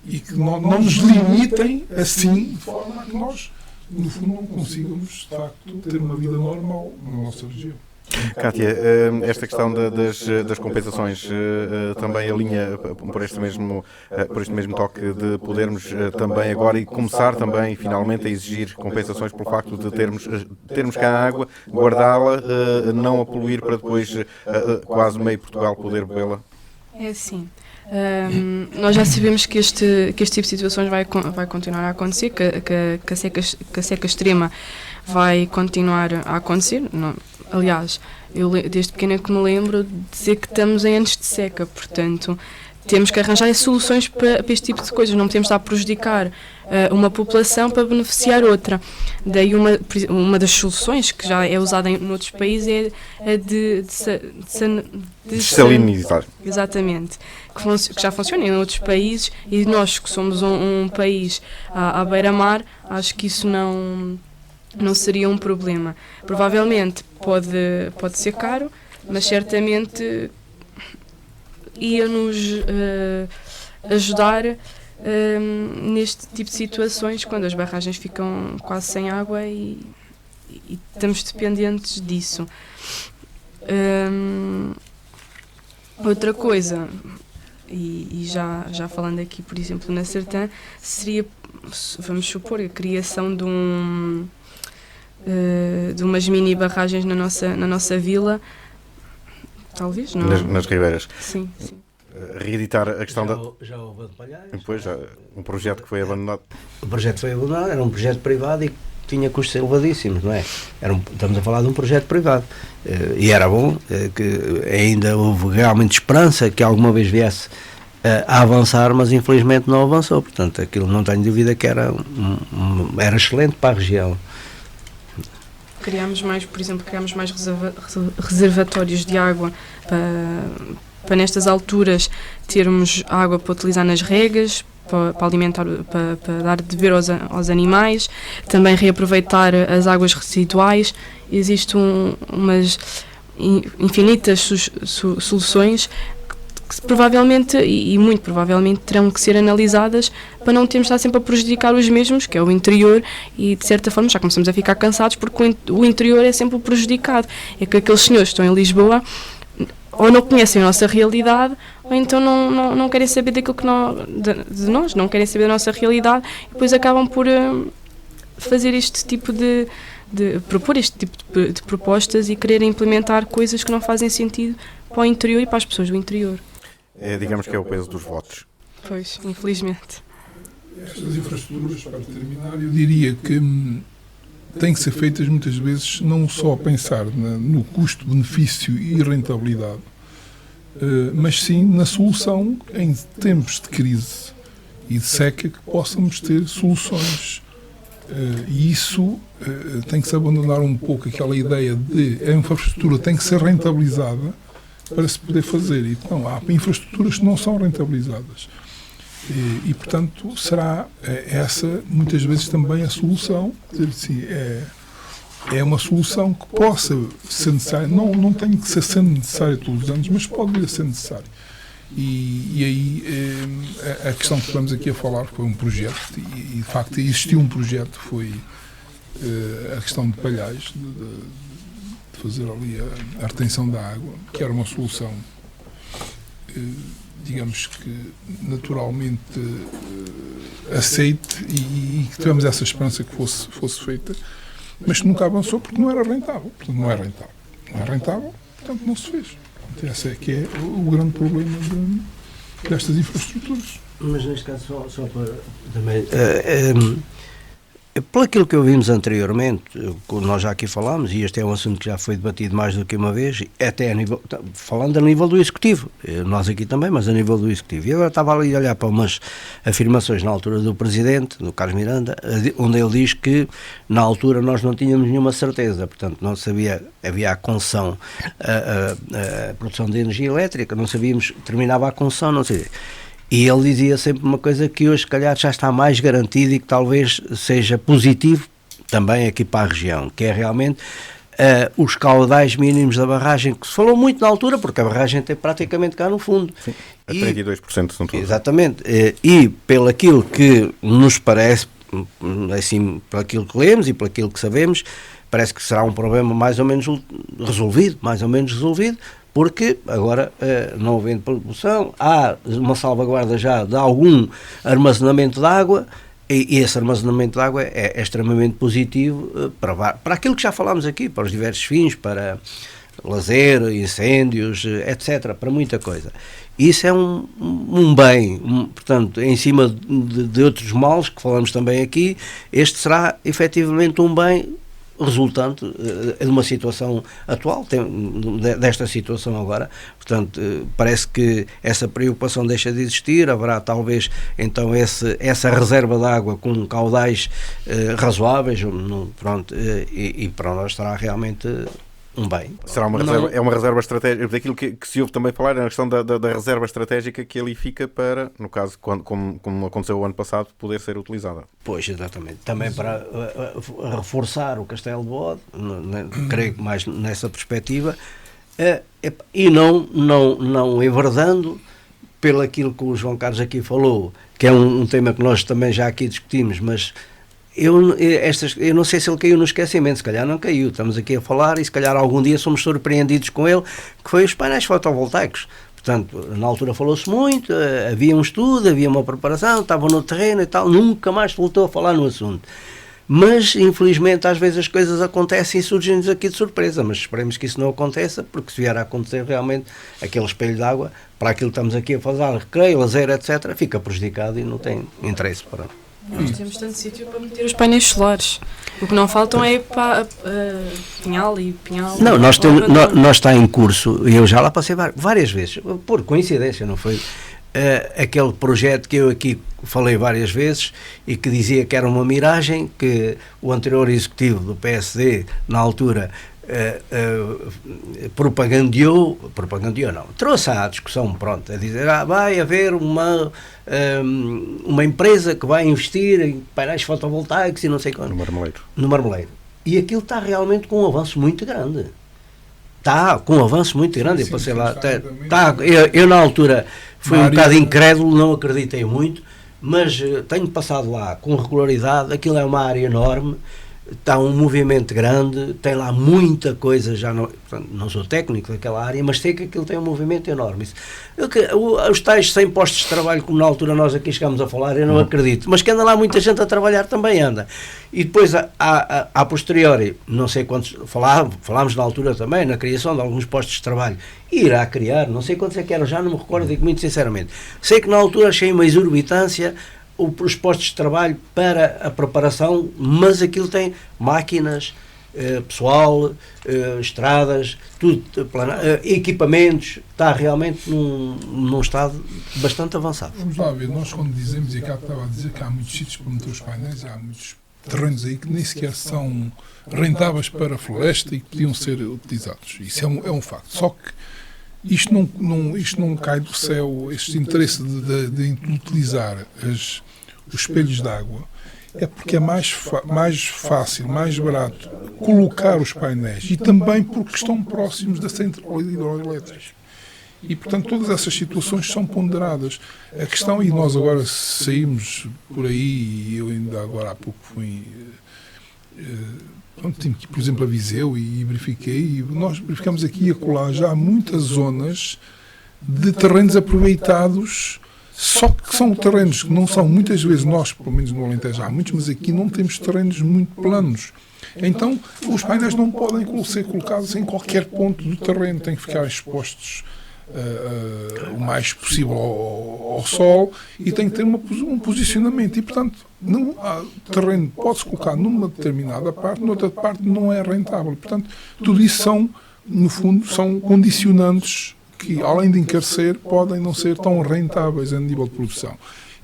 Speaker 4: e que não nos limitem assim, de forma a que nós, no fundo, não consigamos, de facto, ter uma vida normal na nossa região.
Speaker 1: Cátia, esta questão das compensações também alinha por este mesmo toque de podermos também agora e começar também finalmente a exigir compensações pelo facto de termos cá a água, guardá-la, não a poluir para depois quase meio Portugal poder bebê-la?
Speaker 3: É assim, Nós já sabemos que este tipo de situações vai continuar a acontecer, que a seca extrema vai continuar a acontecer. Não, aliás, eu desde pequena que me lembro de dizer que estamos em anos de seca, portanto temos que arranjar soluções para este tipo de coisas, não podemos estar a prejudicar uma população para beneficiar outra. Daí uma das soluções que já é usada em outros países é de
Speaker 1: dessalinizar.
Speaker 3: Exatamente, que já funciona em outros países, e nós que somos um país à beira-mar, acho que isso não seria um problema. Provavelmente pode ser caro, mas certamente ia-nos ajudar neste tipo de situações, quando as barragens ficam quase sem água e estamos dependentes disso. Outra coisa, e já falando aqui, por exemplo, na Sertã, seria, vamos supor, a criação de umas mini barragens na nossa vila. Talvez, não.
Speaker 1: Nas ribeiras.
Speaker 3: Sim.
Speaker 1: Reeditar a questão
Speaker 2: Já houve a de Palhares.
Speaker 1: Depois, um projeto que foi abandonado.
Speaker 2: O projeto foi abandonado, era um projeto privado e tinha custos elevadíssimos, não é? Estamos a falar de um projeto privado. E era bom, que ainda houve realmente esperança que alguma vez viesse a avançar, mas infelizmente não avançou. Portanto, aquilo não tenho dúvida que era excelente para a região.
Speaker 3: Criámos mais reservatórios de água para nestas alturas termos água para utilizar nas regas, para alimentar, para dar de beber aos animais, também reaproveitar as águas residuais. Existem umas infinitas soluções que provavelmente, e muito provavelmente, terão que ser analisadas para não termos de estar sempre a prejudicar os mesmos, que é o interior, e de certa forma já começamos a ficar cansados porque o interior é sempre o prejudicado. É que aqueles senhores que estão em Lisboa ou não conhecem a nossa realidade, ou então não querem saber daquilo que de nós, não querem saber da nossa realidade, e depois acabam por fazer este tipo de propor este tipo de propostas e querer implementar coisas que não fazem sentido para o interior e para as pessoas do interior.
Speaker 1: Digamos que é o peso dos votos.
Speaker 3: Pois, infelizmente.
Speaker 4: Estas infraestruturas, para terminar, eu diria que têm que ser feitas muitas vezes não só a pensar no custo, benefício e rentabilidade, mas sim na solução em tempos de crise e de seca que possamos ter soluções. E isso tem que se abandonar um pouco aquela ideia de a infraestrutura tem que ser rentabilizada para se poder fazer. Então, há infraestruturas que não são rentabilizadas. E portanto, será essa, muitas vezes, também a solução. Dizer assim, é uma solução que possa ser necessária, não tem que ser sendo necessária todos os anos, mas pode vir a ser necessário. E aí, a questão que estamos aqui a falar foi um projeto, e de facto existiu um projeto, foi a questão de Palhares, de fazer ali a retenção da água, que era uma solução, digamos que naturalmente aceite, e que tivemos essa esperança que fosse feita, mas que nunca avançou porque não era rentável. Portanto, não é rentável, portanto não se fez. Esse é que é o grande problema destas infraestruturas.
Speaker 2: Mas neste caso, só para também... Pelo aquilo que ouvimos anteriormente, nós já aqui falámos, e este é um assunto que já foi debatido mais do que uma vez, até falando a nível do Executivo, nós aqui também, mas a nível do Executivo. E agora estava ali a olhar para umas afirmações na altura do Presidente, do Carlos Miranda, onde ele diz que na altura nós não tínhamos nenhuma certeza, portanto não sabia, havia a concessão, a produção de energia elétrica, não sabíamos, terminava a concessão, não sei. E ele dizia sempre uma coisa que hoje, se calhar, já está mais garantido e que talvez seja positivo também aqui para a região, que é realmente os caudais mínimos da barragem, que se falou muito na altura, porque a barragem tem praticamente cá no fundo.
Speaker 1: Sim, a 32% são todos.
Speaker 2: Exatamente. E pelo aquilo que nos parece, assim, pelo aquilo que lemos e pelo aquilo que sabemos, parece que será um problema mais ou menos resolvido, porque agora, não havendo produção, há uma salvaguarda já de algum armazenamento de água, e esse armazenamento de água é extremamente positivo para aquilo que já falámos aqui, para os diversos fins, para lazer, incêndios, etc., para muita coisa. Isso é um bem, portanto, em cima de outros males que falamos também aqui, este será efetivamente um bem resultante de uma situação atual, desta situação agora. Portanto, parece que essa preocupação deixa de existir, haverá talvez então essa reserva de água com caudais razoáveis, pronto, e para nós será realmente um bem.
Speaker 1: Será uma reserva, é uma reserva estratégica, daquilo que se ouve também falar, é a questão da reserva estratégica que ali fica para, no caso, como aconteceu o ano passado, poder ser utilizada.
Speaker 2: Pois, exatamente. Também para reforçar o Castelo de Bode, creio que mais nessa perspectiva, e não enverdando pelo aquilo que o João Carlos aqui falou, que é um tema que nós também já aqui discutimos, mas eu não sei se ele caiu no esquecimento, se calhar não caiu, estamos aqui a falar e se calhar algum dia somos surpreendidos com ele, que foi os painéis fotovoltaicos. Portanto, na altura falou-se muito, havia um estudo, havia uma preparação, estava no terreno e tal, nunca mais voltou a falar no assunto. Mas, infelizmente, às vezes as coisas acontecem e surgem-nos aqui de surpresa, mas esperemos que isso não aconteça, porque se vier a acontecer realmente aquele espelho de água, para aquilo que estamos aqui a fazer, recreio, lazer, etc., fica prejudicado e não tem interesse para...
Speaker 3: Nós temos tanto sítio para meter os painéis solares. O que não faltam é pinhal e pinhal.
Speaker 2: Não, nós está em curso, e eu já lá passei várias vezes, por coincidência, não foi? Aquele projeto que eu aqui falei várias vezes e que dizia que era uma miragem, que o anterior executivo do PSD, na altura, propagandeou não, trouxe à discussão, pronto, a dizer, vai haver uma empresa que vai investir em painéis fotovoltaicos e não sei quando. No Marmeleiro. E aquilo está realmente com um avanço muito grande. Está com um avanço muito grande.
Speaker 4: Sim,
Speaker 2: eu passei lá.
Speaker 4: exatamente.
Speaker 2: Eu na altura fui um bocado incrédulo, não acreditei muito, mas tenho passado lá com regularidade. Aquilo é uma área enorme. Está um movimento grande, tem lá muita coisa, já não sou técnico daquela área, mas sei que aquilo tem um movimento enorme. Os tais 100 postos de trabalho, como na altura nós aqui chegámos a falar, eu não acredito, mas que anda lá muita gente a trabalhar também anda. E depois, a posteriori, não sei quantos, falámos na altura também, na criação de alguns postos de trabalho, irá criar, não sei quantos é que eram, já não me recordo, digo muito sinceramente. Sei que na altura achei uma exorbitância os postos de trabalho para a preparação, mas aquilo tem máquinas, pessoal, estradas, tudo, equipamentos, está realmente num estado bastante avançado.
Speaker 4: Vamos lá ver, nós quando dizemos, e cá estava a dizer que há muitos sítios para meter os painéis, há muitos terrenos aí que nem sequer são rentáveis para a floresta e que podiam ser utilizados. Isso é um facto. Só que isto não cai do céu, este interesse de utilizar os espelhos de água, é porque é mais fácil, mais barato colocar os painéis e também porque estão próximos da central hidroelétrica. E, portanto, todas essas situações são ponderadas. A questão, e nós agora saímos por aí, e eu ainda agora há pouco fui... Tive aqui, por exemplo, a Viseu e verifiquei, e nós verificamos aqui e acolá já muitas zonas de terrenos aproveitados, só que são terrenos que não são, muitas vezes, nós, pelo menos no Alentejo há muitos, mas aqui não temos terrenos muito planos. Então, os painéis não podem ser colocados em qualquer ponto do terreno, têm que ficar expostos o mais possível ao sol e tem que ter um posicionamento e, portanto, o terreno pode-se colocar numa determinada parte, noutra parte não é rentável. Portanto, tudo isso são, no fundo, são condicionantes que, além de encarecer, podem não ser tão rentáveis a nível de produção.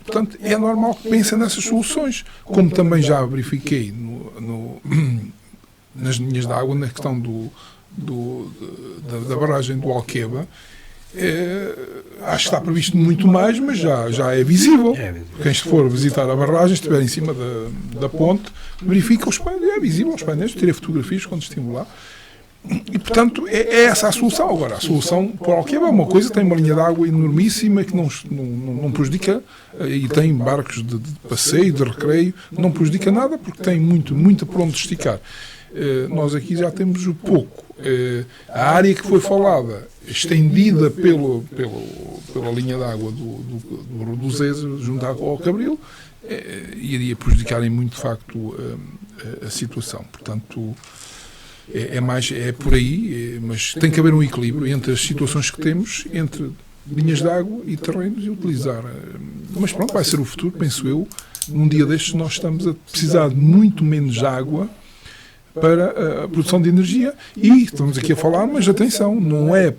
Speaker 4: Portanto, é normal que pensem nessas soluções, como também já verifiquei nas linhas de água, na questão da barragem do Alqueva. Acho que está previsto muito mais, mas já é visível. Quem for visitar a barragem, estiver em cima da ponte, verifica os painéis, é visível os painéis, tirei fotografias quando estive lá. E, portanto, é essa a solução. Agora, a solução para o Alqueva é uma coisa, tem uma linha de água enormíssima que não prejudica, e tem barcos de passeio, de recreio, não prejudica nada porque tem muito por onde esticar. Nós aqui já temos o pouco. A área que foi falada, estendida pela linha de água do Zezer, junto ao Cabril, iria prejudicar em muito, de facto, a situação. Portanto, é por aí, mas tem que haver um equilíbrio entre as situações que temos, entre linhas de água e terrenos, e utilizar. Mas pronto, vai ser o futuro, penso eu. Num dia destes nós estamos a precisar de muito menos água para a produção de energia, e estamos aqui a falar, mas atenção, não é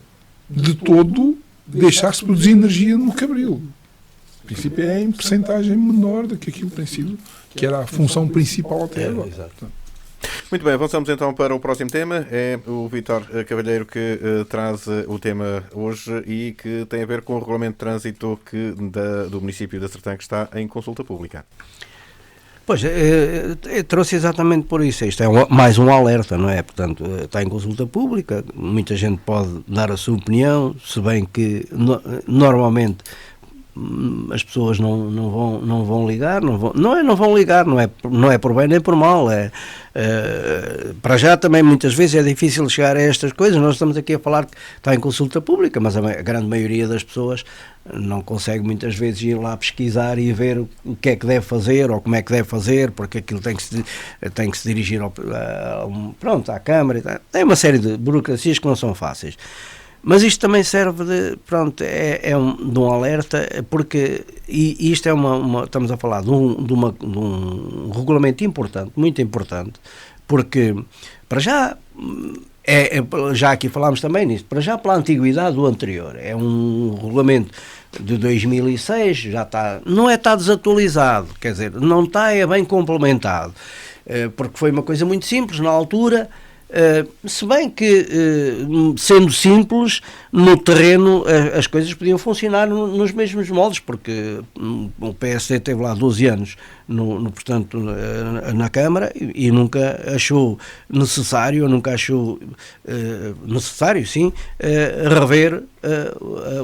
Speaker 4: de todo deixar-se produzir energia no Cabril. O princípio é em percentagem menor do que aquilo que tem sido, que era a função principal até agora.
Speaker 2: Exato.
Speaker 1: Muito bem, avançamos então para o próximo tema. É o Vítor Cavalheiro que traz o tema hoje e que tem a ver com o regulamento de trânsito do município de Sertã, que está em consulta pública.
Speaker 2: Pois, eu trouxe exatamente por isso. Isto é mais um alerta, não é? Portanto, está em consulta pública, muita gente pode dar a sua opinião, se bem que normalmente as pessoas não vão ligar, não vão ligar, não é por bem nem por mal, para já também muitas vezes é difícil chegar a estas coisas. Nós estamos aqui a falar que está em consulta pública, mas a grande maioria das pessoas não consegue muitas vezes ir lá pesquisar e ver o que é que deve fazer ou como é que deve fazer, porque aquilo tem que se dirigir à Câmara e tal. Tem uma série de burocracias que não são fáceis. Mas isto também serve de um alerta, porque isto estamos a falar de um regulamento importante, muito importante, porque para já, já aqui falámos também nisso, para já pela antiguidade do anterior, é um regulamento de 2006, já está desatualizado, quer dizer, não está bem complementado, porque foi uma coisa muito simples na altura. Se bem que, sendo simples, no terreno as coisas podiam funcionar nos mesmos moldes, porque o PSD teve lá 12 anos portanto, na Câmara e nunca achou necessário, rever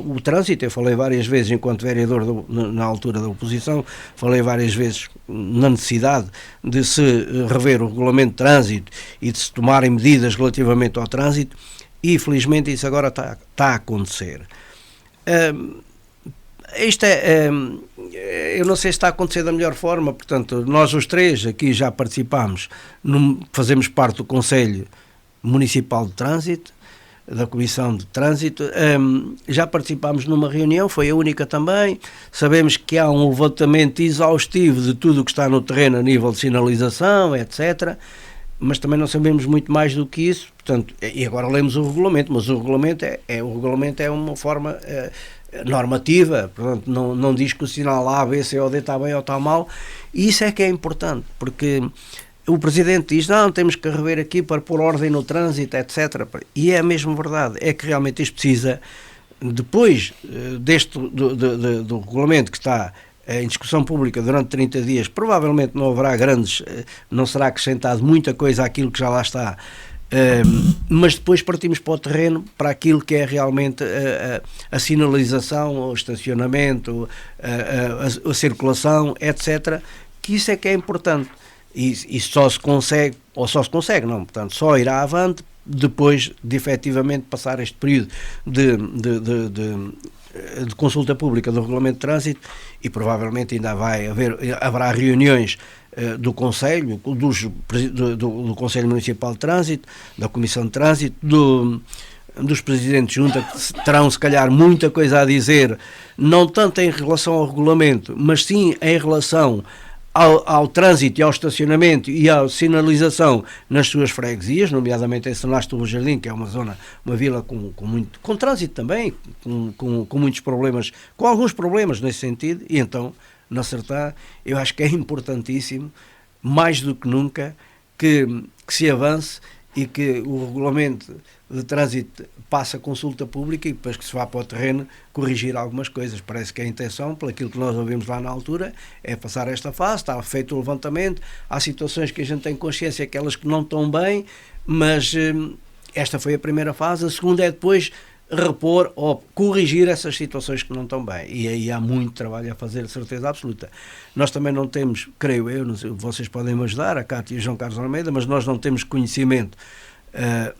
Speaker 2: o trânsito. Eu falei várias vezes, enquanto vereador na altura da oposição, falei várias vezes na necessidade de se rever o regulamento de trânsito e de se tomarem medidas relativamente ao trânsito, e felizmente isso agora está a acontecer. Eu não sei se está a acontecer da melhor forma. Portanto, nós os três aqui já participámos, fazemos parte do Conselho Municipal de Trânsito, da Comissão de Trânsito, já participámos numa reunião, foi a única também. Sabemos que há um levantamento exaustivo de tudo o que está no terreno a nível de sinalização, etc., mas também não sabemos muito mais do que isso. Portanto, e agora lemos o regulamento, mas o regulamento é uma forma normativa, portanto, não diz que o sinal A, B, C ou D está bem ou está mal, e isso é que é importante, porque o Presidente diz, não, temos que rever aqui para pôr ordem no trânsito, etc. E é mesmo verdade, é que realmente isto precisa, depois do regulamento que está em discussão pública durante 30 dias, provavelmente não haverá não será acrescentado muita coisa àquilo que já lá está, mas depois partimos para o terreno, para aquilo que é realmente a sinalização, o estacionamento, a circulação, etc., que isso é que é importante. E só se consegue, portanto, só irá avante depois de efetivamente passar este período de consulta pública do regulamento de trânsito, e provavelmente ainda haverá reuniões do Conselho, do Conselho Municipal de Trânsito, da Comissão de Trânsito, dos Presidentes de Junta, que terão se calhar muita coisa a dizer, não tanto em relação ao regulamento, mas sim em relação ao trânsito e ao estacionamento e à sinalização nas suas freguesias, nomeadamente em Senaste do Jardim, que é uma vila com trânsito também, com muitos problemas, com alguns problemas nesse sentido, e então, na Sertã, eu acho que é importantíssimo, mais do que nunca, que se avance e que o regulamento de trânsito passe a consulta pública e depois que se vá para o terreno corrigir algumas coisas. Parece que a intenção, pelo aquilo que nós ouvimos lá na altura, é passar esta fase, está feito o levantamento, há situações que a gente tem consciência, aquelas que não estão bem, mas esta foi a primeira fase. A segunda é depois repor ou corrigir essas situações que não estão bem, e aí há muito trabalho a fazer, de certeza absoluta. Nós também não temos, creio eu, não sei, vocês podem me ajudar, a Cátia e o João Carlos Almeida, mas nós não temos conhecimento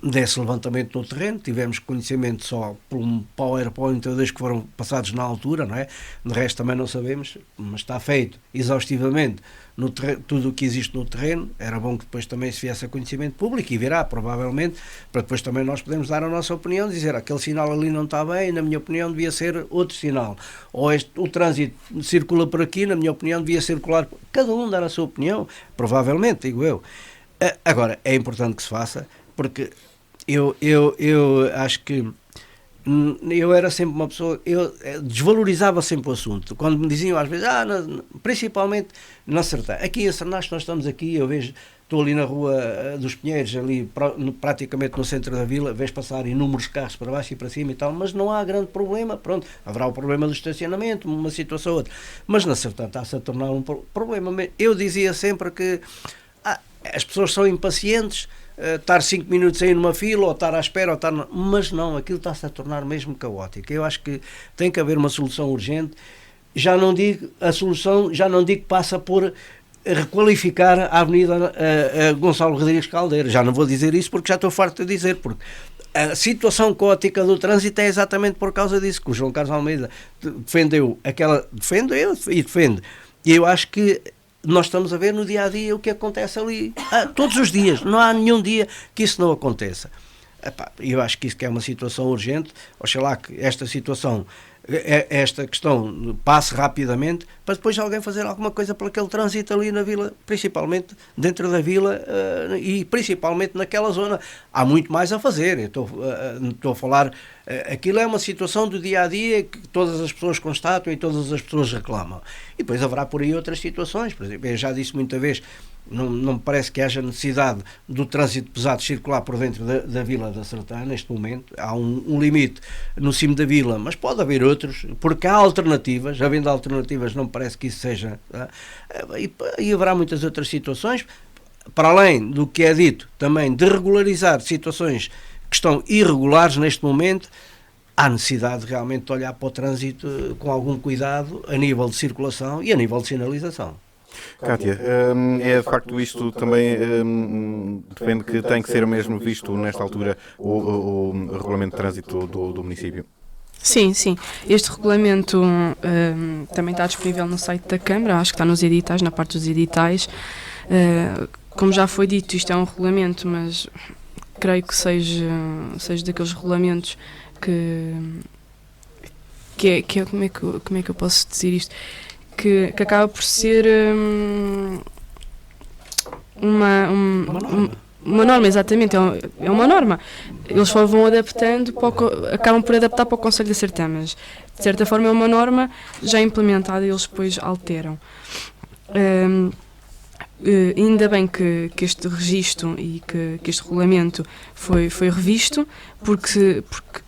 Speaker 2: desse levantamento no terreno. Tivemos conhecimento só por um PowerPoint ou dois que foram passados na altura, não é? De resto também não sabemos, mas está feito exaustivamente no terreno, tudo o que existe no terreno. Era bom que depois também se viesse a conhecimento público, e virá provavelmente, para depois também nós podermos dar a nossa opinião, dizer aquele sinal ali não está bem, na minha opinião devia ser outro sinal, ou o trânsito circula por aqui, na minha opinião devia circular, cada um dar a sua opinião, provavelmente, digo eu. Agora, é importante que se faça, porque eu acho que eu era sempre uma pessoa, eu desvalorizava sempre o assunto, quando me diziam às vezes, principalmente na Sertã, aqui em Sernás, nós estamos aqui, eu vejo, estou ali na Rua dos Pinheiros, ali praticamente no centro da vila, vejo passar inúmeros carros para baixo e para cima e tal, mas não há grande problema, pronto, haverá o problema do estacionamento, uma situação ou outra, mas na Sertã está-se a tornar um problema. Eu dizia sempre que as pessoas são impacientes, estar 5 minutos aí numa fila, ou estar à espera, mas não, aquilo está-se a tornar mesmo caótico. Eu acho que tem que haver uma solução urgente. Já não digo que passa por requalificar a Avenida Gonçalo Rodrigues Caldeira. Já não vou dizer isso porque já estou farto de dizer, porque a situação caótica do trânsito é exatamente por causa disso que o João Carlos Almeida defende. E eu acho que nós estamos a ver no dia a dia o que acontece ali, todos os dias, não há nenhum dia que isso não aconteça. Eu acho que isso que é uma situação urgente. Oxalá que esta questão passe rapidamente, para depois alguém fazer alguma coisa por aquele trânsito ali na vila, principalmente dentro da vila, e principalmente naquela zona. Há muito mais a fazer. Eu estou a falar, aquilo é uma situação do dia a dia que todas as pessoas constatam e todas as pessoas reclamam, e depois haverá por aí outras situações. Por exemplo, eu já disse muita vez, não me parece que haja necessidade do trânsito pesado circular por dentro da Vila da Sertã neste momento. Há um limite no cimo da vila, mas pode haver outros, porque há alternativas. Havendo alternativas, não me parece que isso seja, e haverá muitas outras situações, para além do que é dito também, de regularizar situações que estão irregulares neste momento. Há necessidade realmente de olhar para o trânsito com algum cuidado a nível de circulação e a nível de sinalização.
Speaker 1: Cátia, é de facto isto também defende que tem que ser mesmo visto nesta altura o regulamento de trânsito do município?
Speaker 3: Sim. Este regulamento também está disponível no site da Câmara, acho que está nos editais, na parte dos editais. Como já foi dito, isto é um regulamento, mas creio que seja daqueles regulamentos que como é que eu posso dizer isto? Que acaba por ser uma norma, exatamente, é uma norma. Eles só vão adaptando, acabam por adaptar para o Conselho da Sertã, mas de certa forma é uma norma já implementada e eles depois alteram. Ainda bem que este registro e que este regulamento foi revisto, porque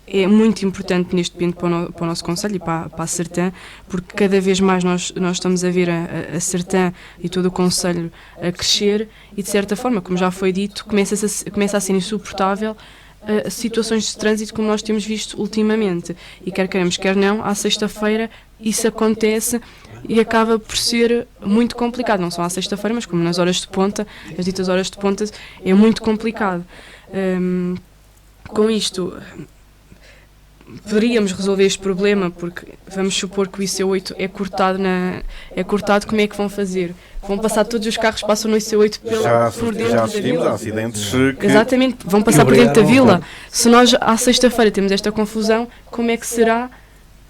Speaker 3: é muito importante neste momento para o nosso Conselho e para a Sertã, porque cada vez mais nós estamos a ver a Sertã e todo o Conselho a crescer e, de certa forma, como já foi dito, começa a ser insuportável situações de trânsito como nós temos visto ultimamente. E quer queremos, quer não, à sexta-feira isso acontece e acaba por ser muito complicado, não só à sexta-feira, mas como nas horas de ponta, as ditas horas de ponta, é muito complicado. Com isto, poderíamos resolver este problema, porque vamos supor que o IC8 é cortado, como é que vão fazer? Vão passar todos os carros, passam no IC8 por dentro da vila.
Speaker 1: A acidentes que...
Speaker 3: Exatamente, vão passar por dentro da vila. Se nós à sexta-feira temos esta confusão, como é que será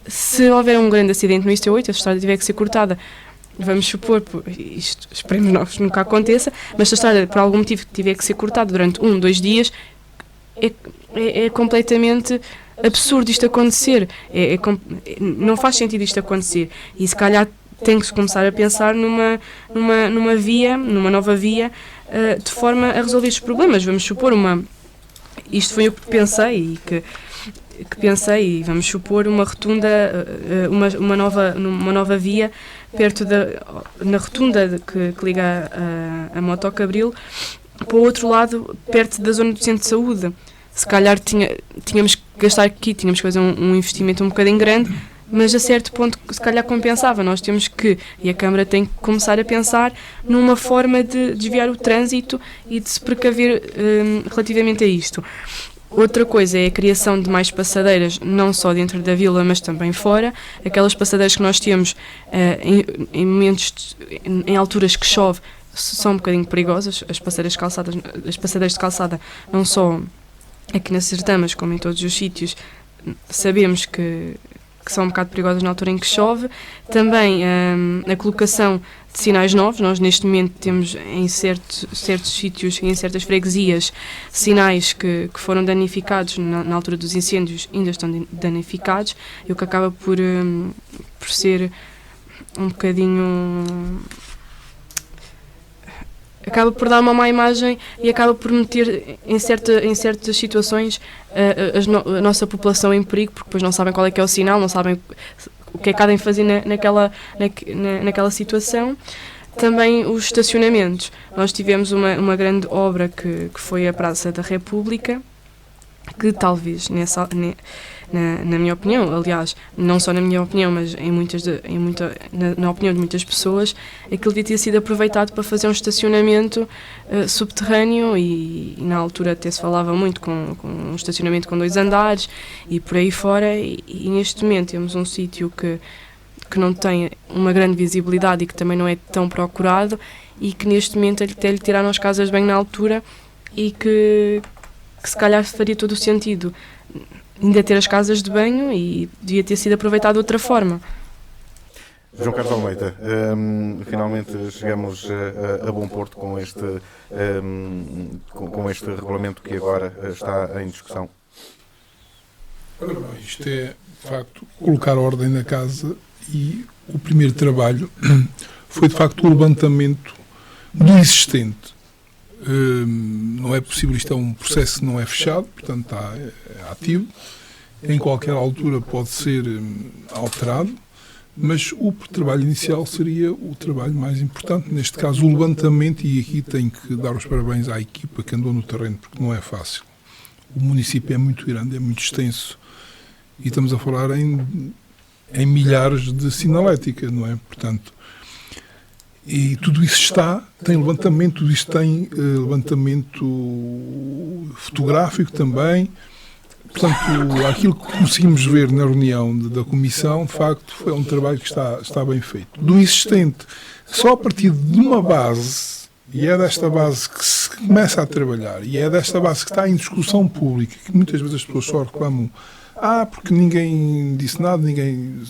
Speaker 3: se houver um grande acidente no IC8, a estrada tiver que ser cortada? Vamos supor, isto esperemos que nunca aconteça, mas se a estrada por algum motivo tiver que ser cortada durante 2 dias, é completamente absurdo isto acontecer. Não faz sentido isto acontecer. E se calhar tem que se começar a pensar numa nova via, de forma a resolver estes problemas. Vamos supor isto foi o que pensei e vamos supor uma rotunda, uma nova via perto na rotunda que liga a Motocabril para o outro lado, perto da zona do centro de saúde. Se calhar tínhamos que gastar aqui, tínhamos que fazer um investimento um bocadinho grande mas a certo ponto se calhar compensava. Nós temos que, e a Câmara tem que começar a pensar numa forma de desviar o trânsito e de se precaver relativamente a isto. Outra coisa é a criação de mais passadeiras, não só dentro da vila, mas também fora. Aquelas passadeiras que nós temos em momentos, em alturas que chove, são um bocadinho perigosas. As passadeiras de calçada, não só aqui na Sertã, mas como em todos os sítios, sabemos que são um bocado perigosas na altura em que chove. Também a colocação de sinais novos. Nós neste momento temos em certos sítios e em certas freguesias sinais que foram danificados na altura dos incêndios, ainda estão danificados, e o que acaba por ser um bocadinho... acaba por dar uma má imagem e acaba por meter em certas situações a nossa população em perigo, porque depois não sabem qual é que é o sinal, não sabem o que é que há de fazer naquela situação. Também os estacionamentos. Nós tivemos uma grande obra que foi a Praça da República, que talvez, na minha opinião, aliás, não só na minha opinião, mas na opinião de muitas pessoas, aquilo devia ter sido aproveitado para fazer um estacionamento subterrâneo e na altura até se falava muito com um estacionamento com 2 andares e por aí fora, e neste momento temos um sítio que não tem uma grande visibilidade e que também não é tão procurado, e que neste momento até lhe tiraram as casas bem na altura, e que se calhar faria todo o sentido ainda ter as casas de banho e devia ter sido aproveitado de outra forma.
Speaker 1: João Carlos Almeida, finalmente chegamos a bom porto com este regulamento que agora está em discussão.
Speaker 4: Ora bem, isto é, de facto, colocar ordem na casa, e o primeiro trabalho foi, de facto, o levantamento do existente. Não é possível, isto é um processo que não é fechado, portanto está ativo, em qualquer altura pode ser alterado, mas o trabalho inicial seria o trabalho mais importante, neste caso o levantamento, e aqui tenho que dar os parabéns à equipa que andou no terreno, porque não é fácil. O município é muito grande, é muito extenso, e estamos a falar em milhares de sinaléticas, não é? Portanto, e tudo isso tem levantamento, tudo isso tem levantamento fotográfico também. Portanto, aquilo que conseguimos ver na reunião da Comissão, de facto, foi um trabalho que está bem feito. Do existente, só a partir de uma base, e é desta base que se começa a trabalhar, e é desta base que está em discussão pública, que muitas vezes as pessoas só reclamam, porque ninguém disse nada, ninguém...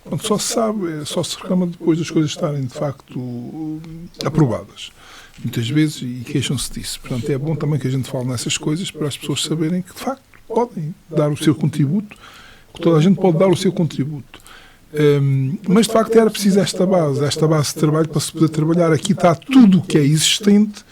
Speaker 4: Pronto, só se sabe, só se reclama depois das coisas estarem, de facto, aprovadas. Muitas vezes, e queixam-se disso. Portanto, é bom também que a gente fale nessas coisas para as pessoas saberem que, de facto, podem dar o seu contributo, que toda a gente pode dar o seu contributo. Mas, de facto, era preciso esta base de trabalho para se poder trabalhar. Aqui está tudo o que é existente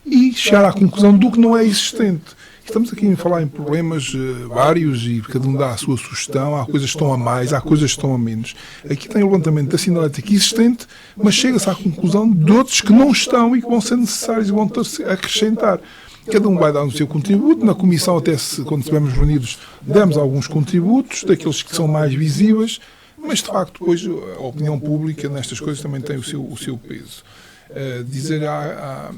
Speaker 4: e chegar à conclusão do que não é existente. Estamos aqui a falar em problemas vários e cada um dá a sua sugestão. Há coisas que estão a mais, há coisas que estão a menos. Aqui tem o levantamento da sinalética existente, mas chega-se à conclusão de outros que não estão e que vão ser necessários e vão acrescentar. Cada um vai dar o seu contributo. Na comissão, até quando estivemos reunidos, demos alguns contributos, daqueles que são mais visíveis, mas de facto depois a opinião pública nestas coisas também tem o seu peso. Dizer à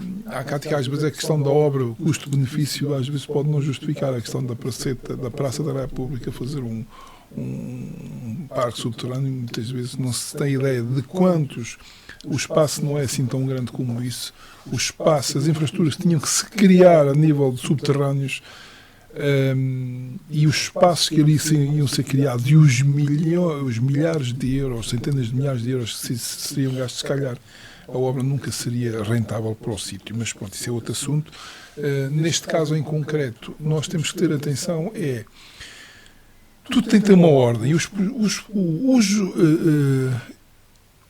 Speaker 4: Cátia que às vezes a questão da obra, o custo-benefício, às vezes pode não justificar a questão da Praça da República, fazer um parque subterrâneo. Muitas vezes não se tem ideia de quantos, o espaço não é assim tão grande como isso, o espaço, as infraestruturas tinham que se criar a nível de subterrâneos, e os espaços que ali iam ser criados e os milhares de euros, centenas de milhares de euros que seriam gastos, se calhar a obra nunca seria rentável para o sítio, mas pronto, isso é outro assunto. Neste caso em concreto, nós temos que ter atenção, tudo tem que ter uma ordem,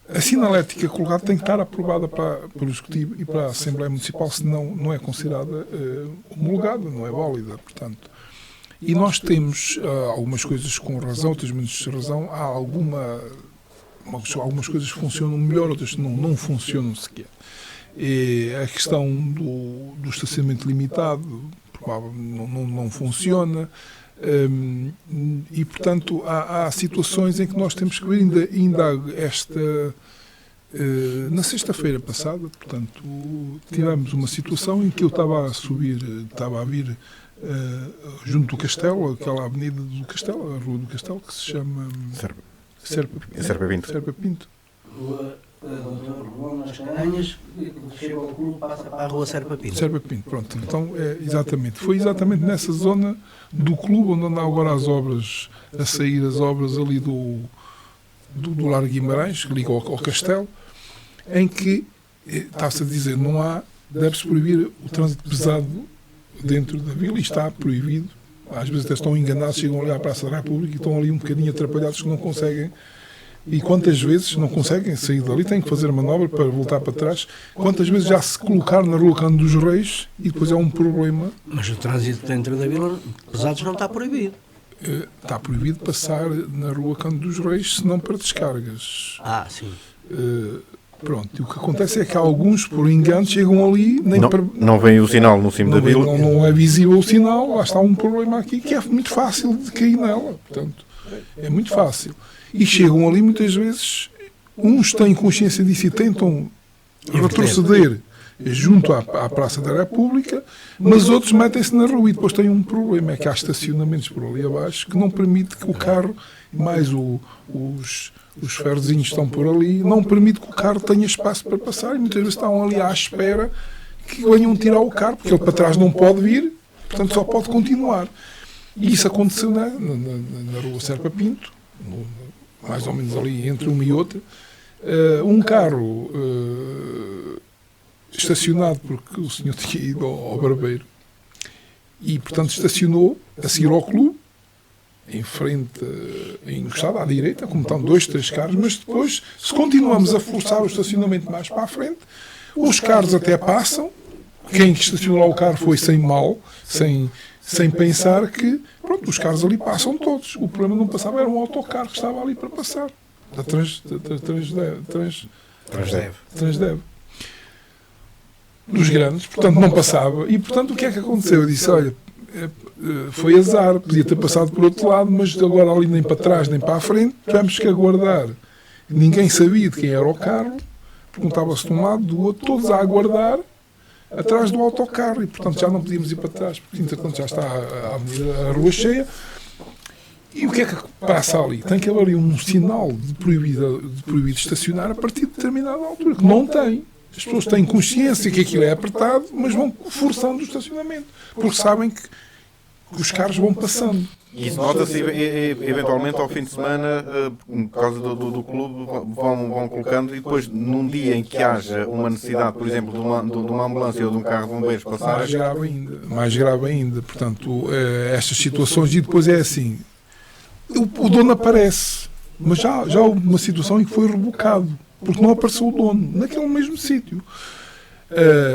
Speaker 4: a sinalética colocada tem que estar aprovada pelo Executivo e para a Assembleia Municipal, senão não é considerada homologada, não é válida, portanto. E nós temos algumas coisas com razão, outras menos razão, há algumas coisas funcionam melhor, outras não funcionam sequer. A questão do estacionamento limitado não funciona. E, portanto, há situações em que nós temos que ver ainda na sexta-feira passada, portanto, tivemos uma situação em que eu estava a vir junto do Castelo, aquela avenida do Castelo, a Rua do Castelo, que se chama Serpa Pinto.
Speaker 2: Rua nas Caranhas, chega ao clube, passa para a Rua Serpa Pinto.
Speaker 4: Serpa Pinto, pronto. Então, exatamente. Foi exatamente nessa zona do clube onde andam agora as obras, a sair as obras ali do Largo Guimarães, que liga ao Castelo, em que está-se a dizer, deve-se proibir o trânsito pesado dentro da vila, e está proibido. Às vezes até estão enganados, chegam ali à Praça da República e estão ali um bocadinho atrapalhados, que não conseguem. E quantas vezes não conseguem sair dali, têm que fazer a manobra para voltar para trás. Quantas vezes já se colocaram na Rua Cândido dos Reis e depois é um problema.
Speaker 2: Mas o trânsito dentro da vila, pesados, não está proibido.
Speaker 4: Está proibido passar na Rua Cândido dos Reis, senão para descargas.
Speaker 2: Sim.
Speaker 4: Pronto, e o que acontece é que alguns, por engano, chegam ali...
Speaker 1: Não vem o sinal no cimo da vila.
Speaker 4: Não é visível o sinal, lá está um problema aqui que é muito fácil de cair nela. Portanto, é muito fácil. E chegam ali muitas vezes, uns têm consciência disso e tentam retroceder junto à Praça da República, mas outros metem-se na rua e depois têm um problema, é que há estacionamentos por ali abaixo que não permite que o carro, mais os ferrozinhos estão por ali, não permite que o carro tenha espaço para passar e muitas vezes estão ali à espera que venham tirar o carro, porque ele para trás não pode vir, portanto só pode continuar. E isso aconteceu na Rua Serpa Pinto, mais ou menos ali entre uma e outra, um carro estacionado porque o senhor tinha ido ao barbeiro e, portanto, estacionou a seguir ao clube, em frente, encostado à direita, como estão 2, 3 carros, mas depois, se continuamos a forçar o estacionamento mais para a frente, os carros até passam, quem estacionou lá o carro foi sem mal, sem pensar que, pronto, os carros ali passam todos. O problema não passava, era um autocarro que estava ali para passar. Da Transdev. Dos grandes, portanto não passava. E, portanto, o que é que aconteceu? Eu disse, olha, foi azar, podia ter passado por outro lado, mas agora ali nem para trás, nem para a frente, tivemos que aguardar. Ninguém sabia de quem era o carro, perguntava-se de um lado, do outro, todos a aguardar atrás do autocarro, e portanto já não podíamos ir para trás, porque entretanto já está a rua cheia. E o que é que passa ali? Tem que haver ali um sinal de proibido estacionar a partir de determinada altura, que não tem. As pessoas têm consciência que aquilo é apertado, mas vão forçando o estacionamento, porque sabem que os carros vão passando.
Speaker 1: E isso nota-se eventualmente ao fim de semana, por causa do clube, vão colocando, e depois num dia em que haja uma necessidade, por exemplo, de uma ambulância ou de um carro de bombeiros passar...
Speaker 4: Mais grave ainda. Portanto, estas situações, e depois é assim, o dono aparece, mas já houve uma situação em que foi rebocado, porque não apareceu o dono, naquele mesmo sítio.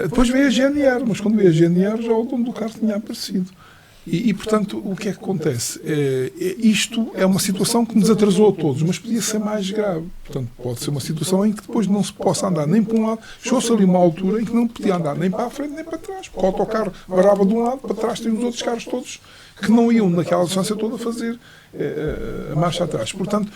Speaker 4: Depois veio a GNR, mas quando veio a GNR já o dono do carro tinha aparecido. E, portanto, o que é que acontece? Isto é uma situação que nos atrasou a todos, mas podia ser mais grave. Portanto, pode ser uma situação em que depois não se possa andar nem para um lado. Chegou-se ali uma altura em que não podia andar nem para a frente nem para trás. O autocarro varava de um lado, para trás tem os outros carros todos que não iam naquela distância toda a fazer a marcha atrás. Portanto,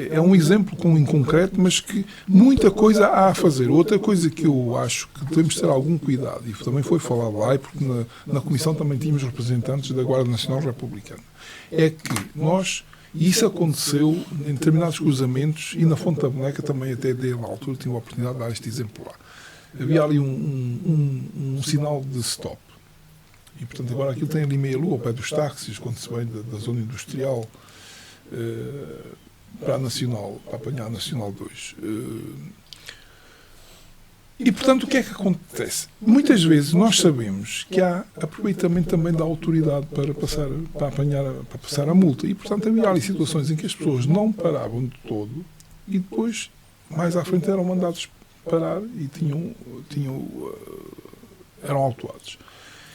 Speaker 4: é um exemplo em concreto, mas que muita coisa há a fazer. Outra coisa que eu acho que devemos ter algum cuidado, e também foi falado lá, porque na Comissão também tínhamos representantes da Guarda Nacional Republicana, é que nós, e isso aconteceu em determinados cruzamentos, e na Fonte da Boneca também até na altura tive a oportunidade de dar este exemplo lá. Havia ali um sinal de stop. E, portanto, agora aquilo tem ali meia-lua ao pé dos táxis, quando se vem da zona industrial para a Nacional, para apanhar a Nacional 2. E, portanto, o que é que acontece? Muitas vezes nós sabemos que há aproveitamento também da autoridade para passar a multa. E, portanto, havia ali situações em que as pessoas não paravam de todo e depois, mais à frente, eram mandados parar e eram autuados.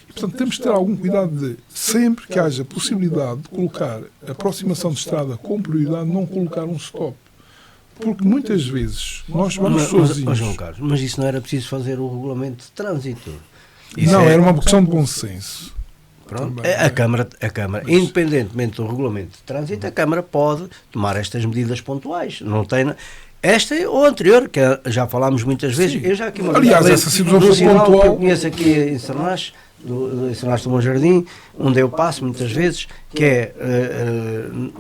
Speaker 4: Portanto, temos de ter algum cuidado de, sempre que haja possibilidade de colocar aproximação de estrada com prioridade, não colocar um stop. Porque muitas vezes nós vamos sozinhos.
Speaker 2: Mas, João Carlos, mas isso não era preciso fazer o regulamento de trânsito?
Speaker 4: Não, era uma questão de bom senso.
Speaker 2: Pronto.
Speaker 4: Também,
Speaker 2: A Câmara, independentemente do regulamento de trânsito, a Câmara pode tomar estas medidas pontuais. Não tem... Esta ou a anterior, que já falámos muitas vezes. Eu já aqui uma
Speaker 4: Aliás,
Speaker 2: vez
Speaker 4: essa situação
Speaker 2: do
Speaker 4: foi
Speaker 2: sinal
Speaker 4: pontual.
Speaker 2: que eu conheço aqui em Sernache, do Sernache do Bom Jardim, onde eu passo muitas vezes, que é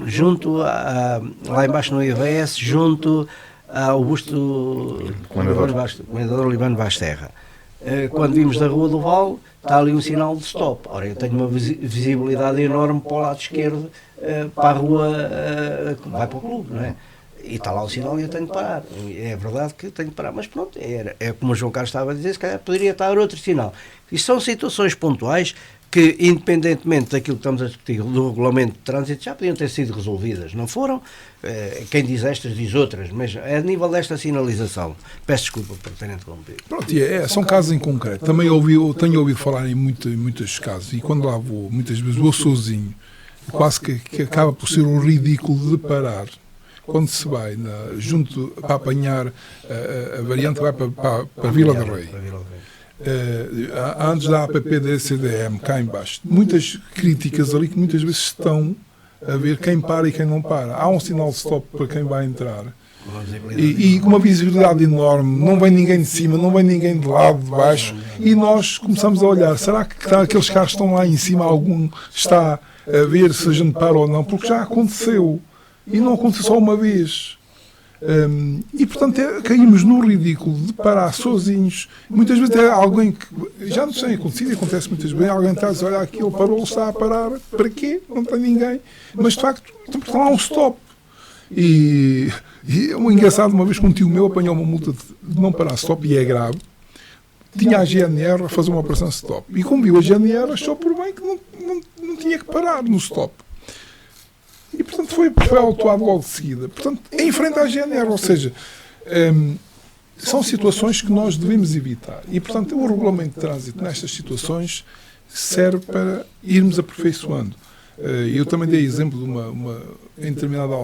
Speaker 2: junto lá embaixo no IVS, junto ao busto do Comendador Libano Vaz Terra. Quando vimos da Rua do Val, está ali um sinal de stop. Ora, eu tenho uma visibilidade enorme para o lado esquerdo, para a rua que vai para o clube, não é? E está lá o sinal e eu tenho que parar. É verdade que tenho que parar, mas pronto, é como o João Carlos estava a dizer, se calhar poderia estar outro sinal. Isto são situações pontuais que, independentemente daquilo que estamos a discutir, do regulamento de trânsito, já podiam ter sido resolvidas. Não foram? Quem diz estas diz outras, mas é a nível desta sinalização. Peço desculpa por ter interrompido.
Speaker 4: Pronto, são casos em concreto. Também tenho ouvido falar em muitos casos, e quando lá vou, muitas vezes vou sozinho, quase que acaba por ser um ridículo de parar. Quando se vai junto para apanhar a variante, vai para Vila do Rei. Antes da APP da ECDM, cá em baixo, muitas críticas ali que muitas vezes estão a ver quem para e quem não para. Há um sinal de stop para quem vai entrar. E com uma visibilidade enorme, não vem ninguém de cima, não vem ninguém de lado, de baixo, e nós começamos a olhar, será que aqueles carros estão lá em cima, algum está a ver se a gente para ou não, porque já aconteceu. E não aconteceu só uma vez. E, portanto, caímos no ridículo de parar sozinhos. Muitas vezes é alguém que, já não tem acontecido, acontece muitas vezes, alguém está a dizer, olha, aquilo parou, está a parar, para quê? Não tem ninguém. Mas, de facto, está lá um stop. E o engraçado, uma vez que um tio meu apanhou uma multa de não parar stop, e é grave, tinha a GNR a fazer uma operação stop. E como viu a GNR, achou por bem que não tinha que parar no stop. E, portanto, foi autuado logo de seguida. Portanto, em frente à GNR, ou seja, são situações que nós devemos evitar. E, portanto, o regulamento de trânsito nestas situações serve para irmos aperfeiçoando. Eu também dei exemplo de uma em determinada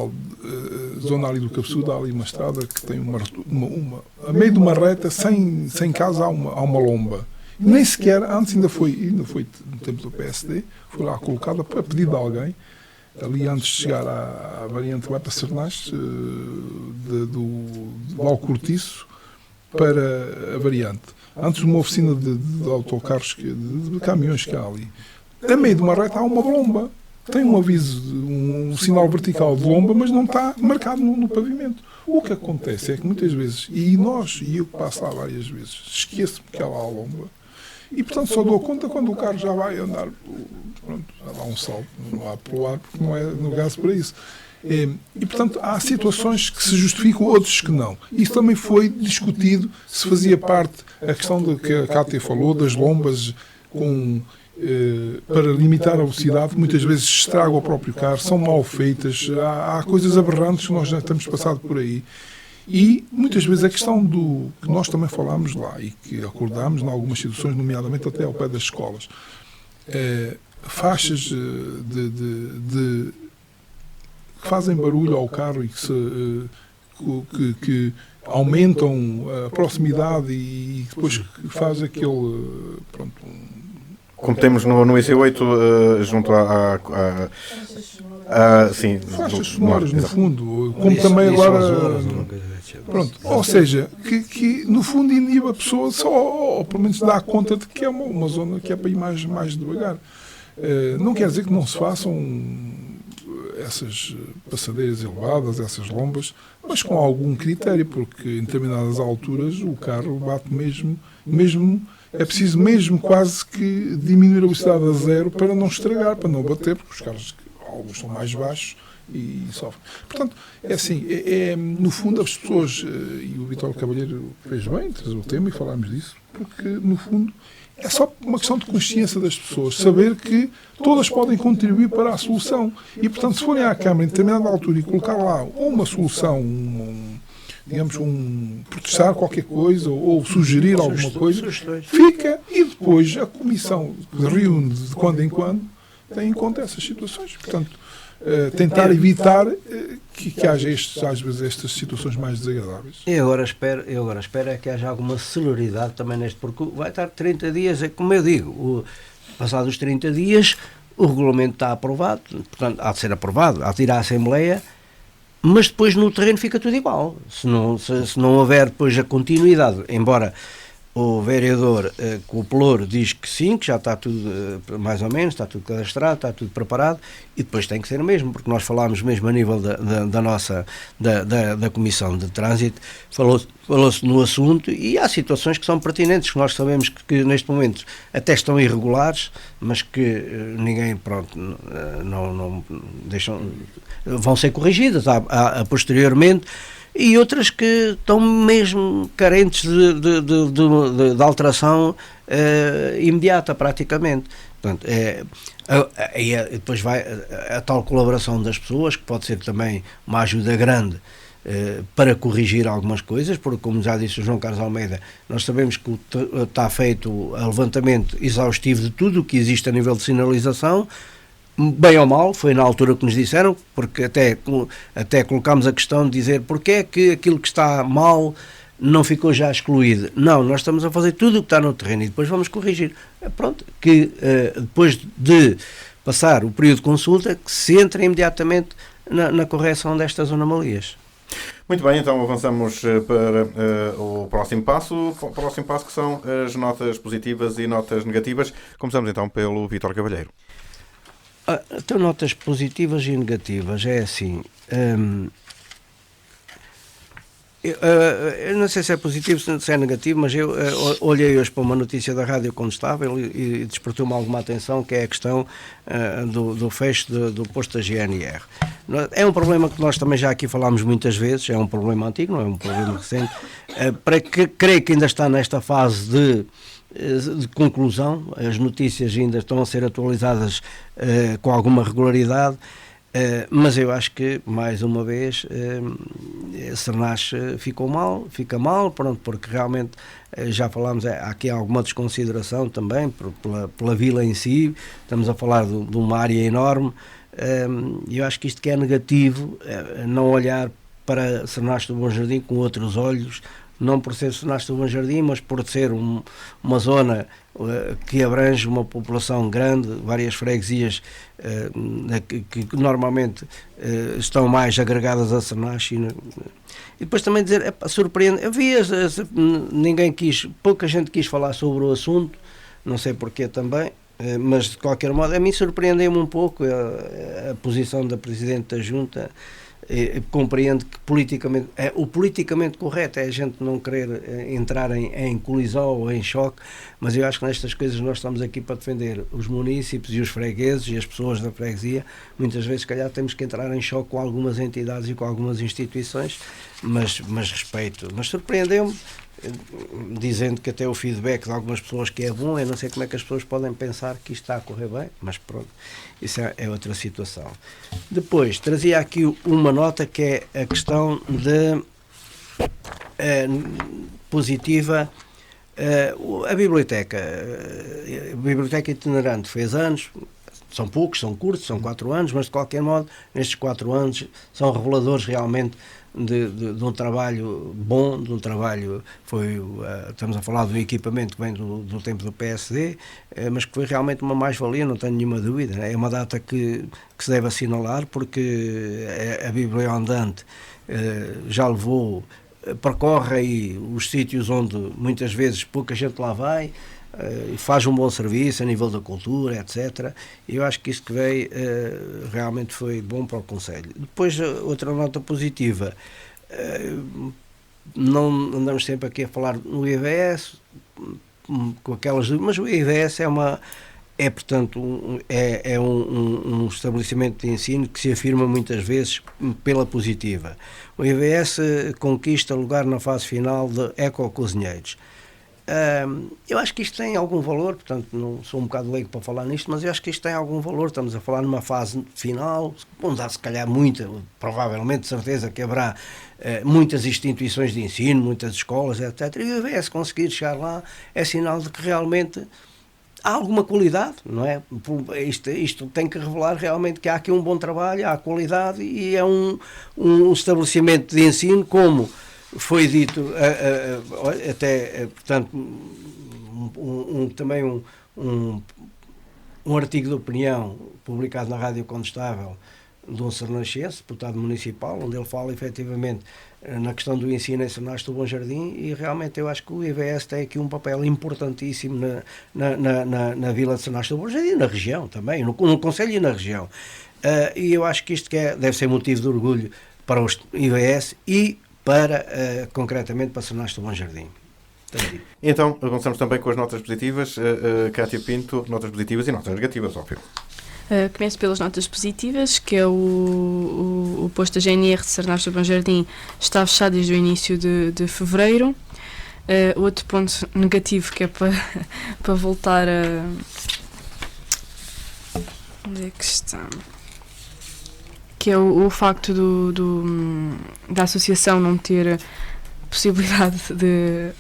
Speaker 4: zona ali do Cabeçudo, há ali uma estrada que tem a meio de uma reta, sem casa, há uma lomba. Nem sequer, antes ainda foi no tempo do PSD, foi lá colocada para pedido de alguém, ali antes de chegar à variante que vai para Sernache, do Val Cortiço para a variante. Antes de uma oficina de autocarros, de caminhões que há ali. A meio de uma reta há uma lomba. Tem um aviso, um sinal vertical de lomba, mas não está marcado no pavimento. O que acontece é que muitas vezes, e eu passo lá várias vezes, esqueço-me que há lá a lomba. E, portanto, só dou conta quando o carro já vai andar, pronto, já dá um salto, não há pelo ar, porque não é no gás para isso. E, portanto, há situações que se justificam, outras que não. Isso também foi discutido, se fazia parte, a questão que a Cátia falou, das lombas para limitar a velocidade, que muitas vezes estragam o próprio carro, são mal feitas, há coisas aberrantes que nós já temos passado por aí. E, muitas vezes, a questão que nós também falámos lá e que acordámos em algumas situações, nomeadamente até ao pé das escolas, faixas que fazem barulho ao carro e que aumentam a proximidade e depois faz aquele... Pronto,
Speaker 1: como temos no IC8, junto sim,
Speaker 4: faixas sonoras, no fundo, como também agora... Pronto, ou seja, que no fundo inibe a pessoa ou pelo menos dá conta de que é uma zona que é para ir mais devagar. Não quer dizer que não se façam essas passadeiras elevadas, essas lombas, mas com algum critério, porque em determinadas alturas o carro bate mesmo é preciso mesmo quase que diminuir a velocidade a zero para não estragar, para não bater, porque os carros, alguns são mais baixos e sofrem. Portanto, é assim, no fundo as pessoas, e o Vítor Cavalheiro fez bem, trazer o tema e falámos disso, porque no fundo é só uma questão de consciência das pessoas, saber que todas podem contribuir para a solução. E, portanto, se forem à Câmara em determinada altura e colocar lá uma solução, digamos, protestar qualquer coisa ou sugerir alguma coisa, fica e depois a Comissão reúne de quando em quando, tem em conta essas situações. Portanto, tentar evitar que haja às vezes estas situações mais desagradáveis.
Speaker 2: Eu agora espero é que haja alguma celeridade também neste, porque vai estar 30 dias, é como eu digo, passados os 30 dias, o regulamento está aprovado, portanto, há de ser aprovado, há de ir à Assembleia, mas depois no terreno fica tudo igual. Se não houver depois a continuidade, embora o vereador Pelouro diz que sim, que já está tudo mais ou menos, está tudo cadastrado, está tudo preparado, e depois tem que ser o mesmo, porque nós falámos mesmo a nível da Comissão de Trânsito, falou-se no assunto, e há situações que são pertinentes, que nós sabemos que neste momento até estão irregulares, mas que ninguém, pronto, não deixam, vão ser corrigidas a posteriormente, e outras que estão mesmo carentes de alteração imediata, praticamente. Portanto, depois vai a tal colaboração das pessoas, que pode ser também uma ajuda grande para corrigir algumas coisas, porque, como já disse o João Carlos Almeida, nós sabemos que está feito o levantamento exaustivo de tudo o que existe a nível de sinalização, bem ou mal, foi na altura que nos disseram, porque até colocámos a questão de dizer porque é que aquilo que está mal não ficou já excluído. Não, nós estamos a fazer tudo o que está no terreno e depois vamos corrigir. Pronto, que depois de passar o período de consulta, que se entre imediatamente na correção destas anomalias.
Speaker 1: Muito bem, então avançamos para o próximo passo. O próximo passo, que são as notas positivas e notas negativas. Começamos então pelo Vítor Cavalheiro.
Speaker 2: Então, notas positivas e negativas, é assim, eu não sei se é positivo, se é negativo, mas eu olhei hoje para uma notícia da rádio quando estava e despertou-me alguma atenção, que é a questão do fecho do posto da GNR. É um problema que nós também já aqui falámos muitas vezes, é um problema antigo, não é um problema recente, creio que ainda está nesta fase de conclusão, as notícias ainda estão a ser atualizadas com alguma regularidade, mas eu acho que, mais uma vez, Cernache fica mal, pronto, porque realmente, já falámos, há aqui alguma desconsideração também pela vila em si, estamos a falar de uma área enorme, e eu acho que isto que é negativo, não olhar para Cernache do Bom Jardim com outros olhos, não por ser Cernache do Bom Jardim, mas por ser uma zona que abrange uma população grande, várias freguesias que normalmente estão mais agregadas a Cernache. E depois também dizer, surpreende, pouca gente quis falar sobre o assunto, não sei porquê também, mas de qualquer modo, a mim surpreendeu-me um pouco a posição da Presidente da Junta. Compreendo que o politicamente correto é a gente não querer entrar em colisão ou em choque, mas eu acho que nestas coisas nós estamos aqui para defender os munícipes e os fregueses e as pessoas da freguesia. Muitas vezes, se calhar, temos que entrar em choque com algumas entidades e com algumas instituições, mas respeito. Mas surpreendeu-me, dizendo que até o feedback de algumas pessoas que é bom, eu não sei como é que as pessoas podem pensar que isto está a correr bem, mas pronto, isso é outra situação. Depois, trazia aqui uma nota que é a questão de positiva, a biblioteca itinerante fez anos, são poucos, são curtos, são 4 anos, mas de qualquer modo, nestes 4 anos são reveladores realmente de um trabalho bom, de um trabalho, estamos a falar de um equipamento que vem do tempo do PSD, mas que foi realmente uma mais-valia, não tenho nenhuma dúvida. É uma data que se deve assinalar, porque a Bíblia Andante já percorre aí os sítios onde muitas vezes pouca gente lá vai, faz um bom serviço a nível da cultura, etc. E eu acho que isso que veio realmente foi bom para o Conselho. Depois, outra nota positiva, não andamos sempre aqui a falar no IVS, com aquelas, mas o IVS portanto, um estabelecimento de ensino que se afirma muitas vezes pela positiva. O IVS conquista lugar na fase final de ecocozinheiros. Eu acho que isto tem algum valor, portanto não sou um bocado leigo para falar nisto, mas eu acho que isto tem algum valor. Estamos a falar numa fase final, onde há se calhar provavelmente, certeza que haverá muitas instituições de ensino, muitas escolas, etc. E o IVS conseguir chegar lá é sinal de que realmente há alguma qualidade, não é? Isto tem que revelar realmente que há aqui um bom trabalho, há qualidade, e é um estabelecimento de ensino, como foi dito portanto, também um artigo de opinião publicado na Rádio Condestável de um sernachense, deputado municipal, onde ele fala efetivamente na questão do ensino em Sernares do Bom Jardim, e realmente eu acho que o IVS tem aqui um papel importantíssimo na Vila de Sernares do Bom Jardim, na região também, no Conselho e na região. E eu acho que isto deve ser motivo de orgulho para o IVS e para, concretamente, para Sernares do Bom Jardim.
Speaker 1: Então, avançamos também com as notas positivas. Cátia Pinto, notas positivas e notas negativas, óbvio.
Speaker 3: Começo pelas notas positivas, que é o posto da GNR de Sernares do Bom Jardim está fechado desde o início de fevereiro. Outro ponto negativo, que é para voltar a... Onde é que está? Que é o facto da associação não ter possibilidade de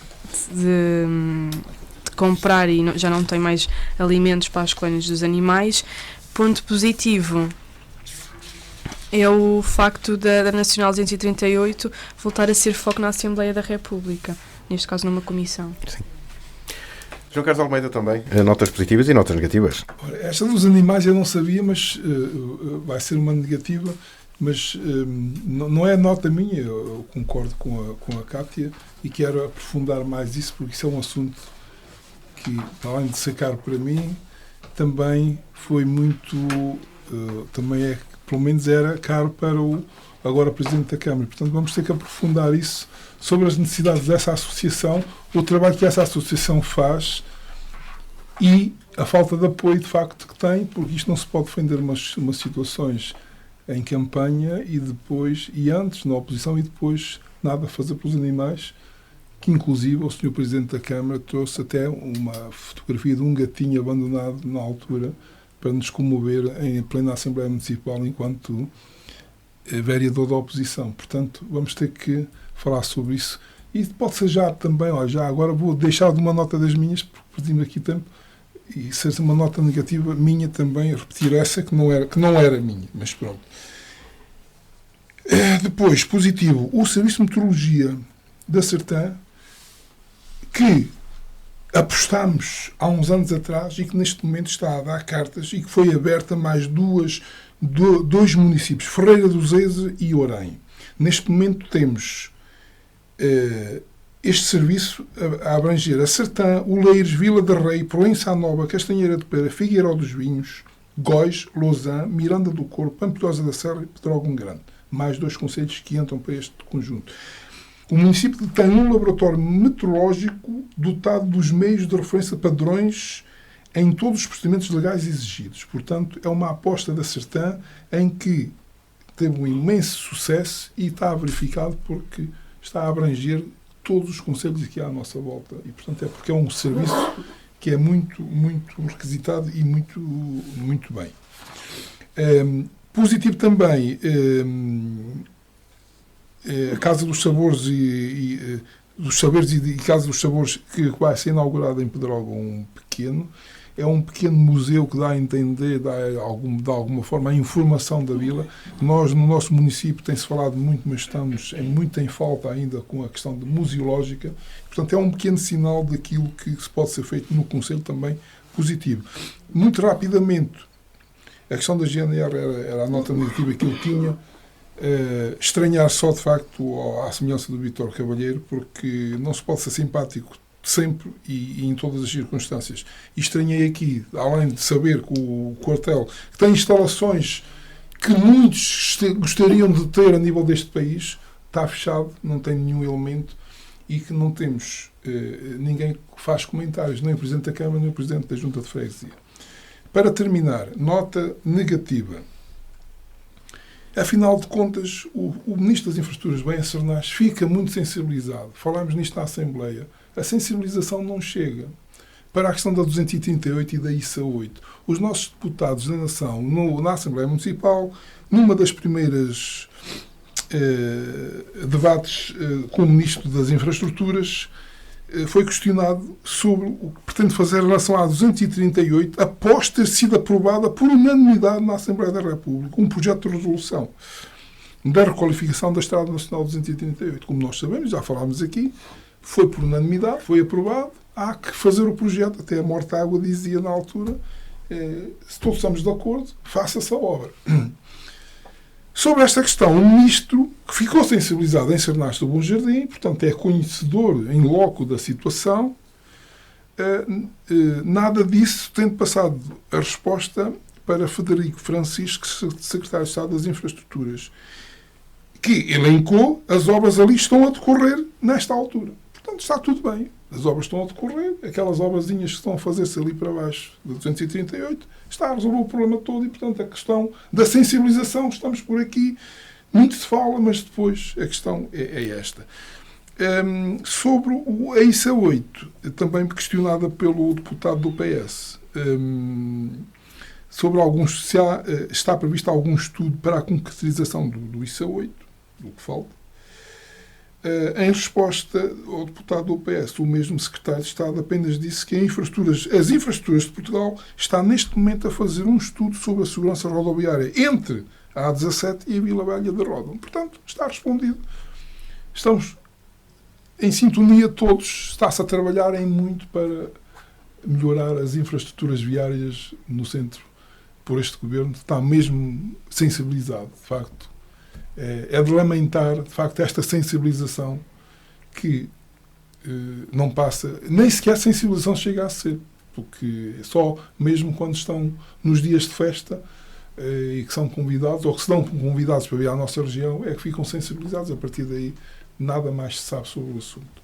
Speaker 3: comprar e já não tem mais alimentos para as colónias dos animais. Ponto positivo é o facto da Nacional 238 voltar a ser foco na Assembleia da República, neste caso numa comissão.
Speaker 1: Sim. João Carlos Almeida também, notas positivas e notas negativas.
Speaker 4: Esta dos animais eu não sabia, mas vai ser uma negativa, mas não é nota minha, eu concordo com a Cátia e quero aprofundar mais isso, porque isso é um assunto que, além de ser caro para mim, também foi muito, também pelo menos era caro para o agora Presidente da Câmara. Portanto, vamos ter que aprofundar isso sobre as necessidades dessa associação, o trabalho que essa associação faz e a falta de apoio, de facto, que tem, porque isto não se pode defender umas situações em campanha e depois, e antes, na oposição, e depois nada a fazer pelos animais, que inclusive o Sr. Presidente da Câmara trouxe até uma fotografia de um gatinho abandonado na altura para nos comover em plena Assembleia Municipal enquanto vereador da oposição. Portanto, vamos ter que falar sobre isso. E pode ser já também, já agora vou deixar de uma nota das minhas, porque perdi-me aqui tempo, e ser uma nota negativa minha também, repetir essa que não era minha, mas pronto. Depois, positivo, o Serviço de Meteorologia da Sertã, que apostámos há uns anos atrás e que neste momento está a dar cartas e que foi aberta mais dois municípios, Ferreira do Zeze e Orém. Neste momento temos este serviço a abranger a Sertã, Oleiros, Vila de Rei, Proença Nova, Castanheira de Pera, Figueiró dos Vinhos, Góis, Lousã, Miranda do Corpo, Pampilhosa da Serra e Pedrógão Grande. Mais 2 concelhos que entram para este conjunto. O município tem um laboratório meteorológico dotado dos meios de referência padrões em todos os procedimentos legais exigidos. Portanto, é uma aposta da Sertã em que teve um imenso sucesso e está verificado porque está a abranger todos os concelhos aqui à nossa volta. E, portanto, é porque é um serviço que é muito, muito requisitado e muito, muito bem. Positivo também, a Casa dos Sabores dos Saberes e Casa dos Sabores, que vai ser inaugurada em Pedrógão Pequeno. É um pequeno museu que dá a entender, de alguma forma, a informação da vila. Nós, no nosso município, tem-se falado muito, mas estamos muito em falta ainda com a questão de museológica. Portanto, é um pequeno sinal daquilo que se pode ser feito no Conselho também positivo. Muito rapidamente, a questão da GNR era a nota negativa que eu tinha. Estranhar só, de facto, à semelhança do Vítor Cavalheiro, porque não se pode ser simpático sempre e em todas as circunstâncias. E estranhei aqui, além de saber que o quartel que tem instalações que muitos gostariam de ter a nível deste país, está fechado, não tem nenhum elemento e que não temos ninguém que faz comentários, nem o Presidente da Câmara, nem o Presidente da Junta de Freguesia. Para terminar, nota negativa. Afinal de contas, o Ministro das Infraestruturas, bem a Sernares, fica muito sensibilizado. Falámos nisto na Assembleia. A sensibilização não chega. Para a questão da 238 e da ISA 8. Os nossos deputados da Nação, na Assembleia Municipal, numa das primeiras debates com o Ministro das Infraestruturas, foi questionado sobre o que pretende fazer em relação à 238, após ter sido aprovada por unanimidade na Assembleia da República, um projeto de resolução da requalificação da Estrada Nacional 238. Como nós sabemos, já falámos aqui, foi por unanimidade, foi aprovado, há que fazer o projeto, até a Mortágua dizia na altura, se todos estamos de acordo, faça-se a obra. Sobre esta questão, o ministro, que ficou sensibilizado em Sernasto do Bom Jardim, portanto é conhecedor em loco da situação, nada disso, tendo passado a resposta para Frederico Francisco, secretário de Estado das Infraestruturas, que elencou as obras ali estão a decorrer nesta altura. Portanto, está tudo bem. As obras estão a decorrer, aquelas obrazinhas que estão a fazer-se ali para baixo da 238, está a resolver o problema todo e, portanto, a questão da sensibilização, estamos por aqui, muito se fala, mas depois a questão é esta. Sobre a ISA 8, também questionada pelo deputado do PS, sobre alguns, se está previsto algum estudo para a concretização do ISA 8, do que falta. Em resposta ao deputado do PS, o mesmo secretário de Estado apenas disse que as infraestruturas de Portugal está neste momento a fazer um estudo sobre a segurança rodoviária entre a A17 e a Vila Velha de Ródão. Portanto, está respondido. Estamos em sintonia todos, está-se a trabalhar em muito para melhorar as infraestruturas viárias no centro por este governo. Está mesmo sensibilizado, de facto. É de lamentar, de facto, esta sensibilização que não passa, nem sequer sensibilização chega a ser, porque só mesmo quando estão nos dias de festa e que são convidados, ou que se dão convidados para vir à nossa região, é que ficam sensibilizados. A partir daí, nada mais se sabe sobre o assunto.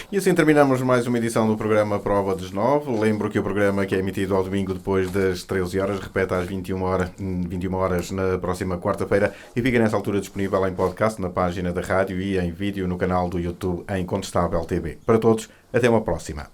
Speaker 1: E assim terminamos mais uma edição do programa Prova dos 9. Lembro que o programa, que é emitido ao domingo depois das 13 horas, repete às 21 horas na próxima quarta-feira e fica nessa altura disponível em podcast na página da rádio e em vídeo no canal do YouTube em Incontestável TV. Para todos, até uma próxima.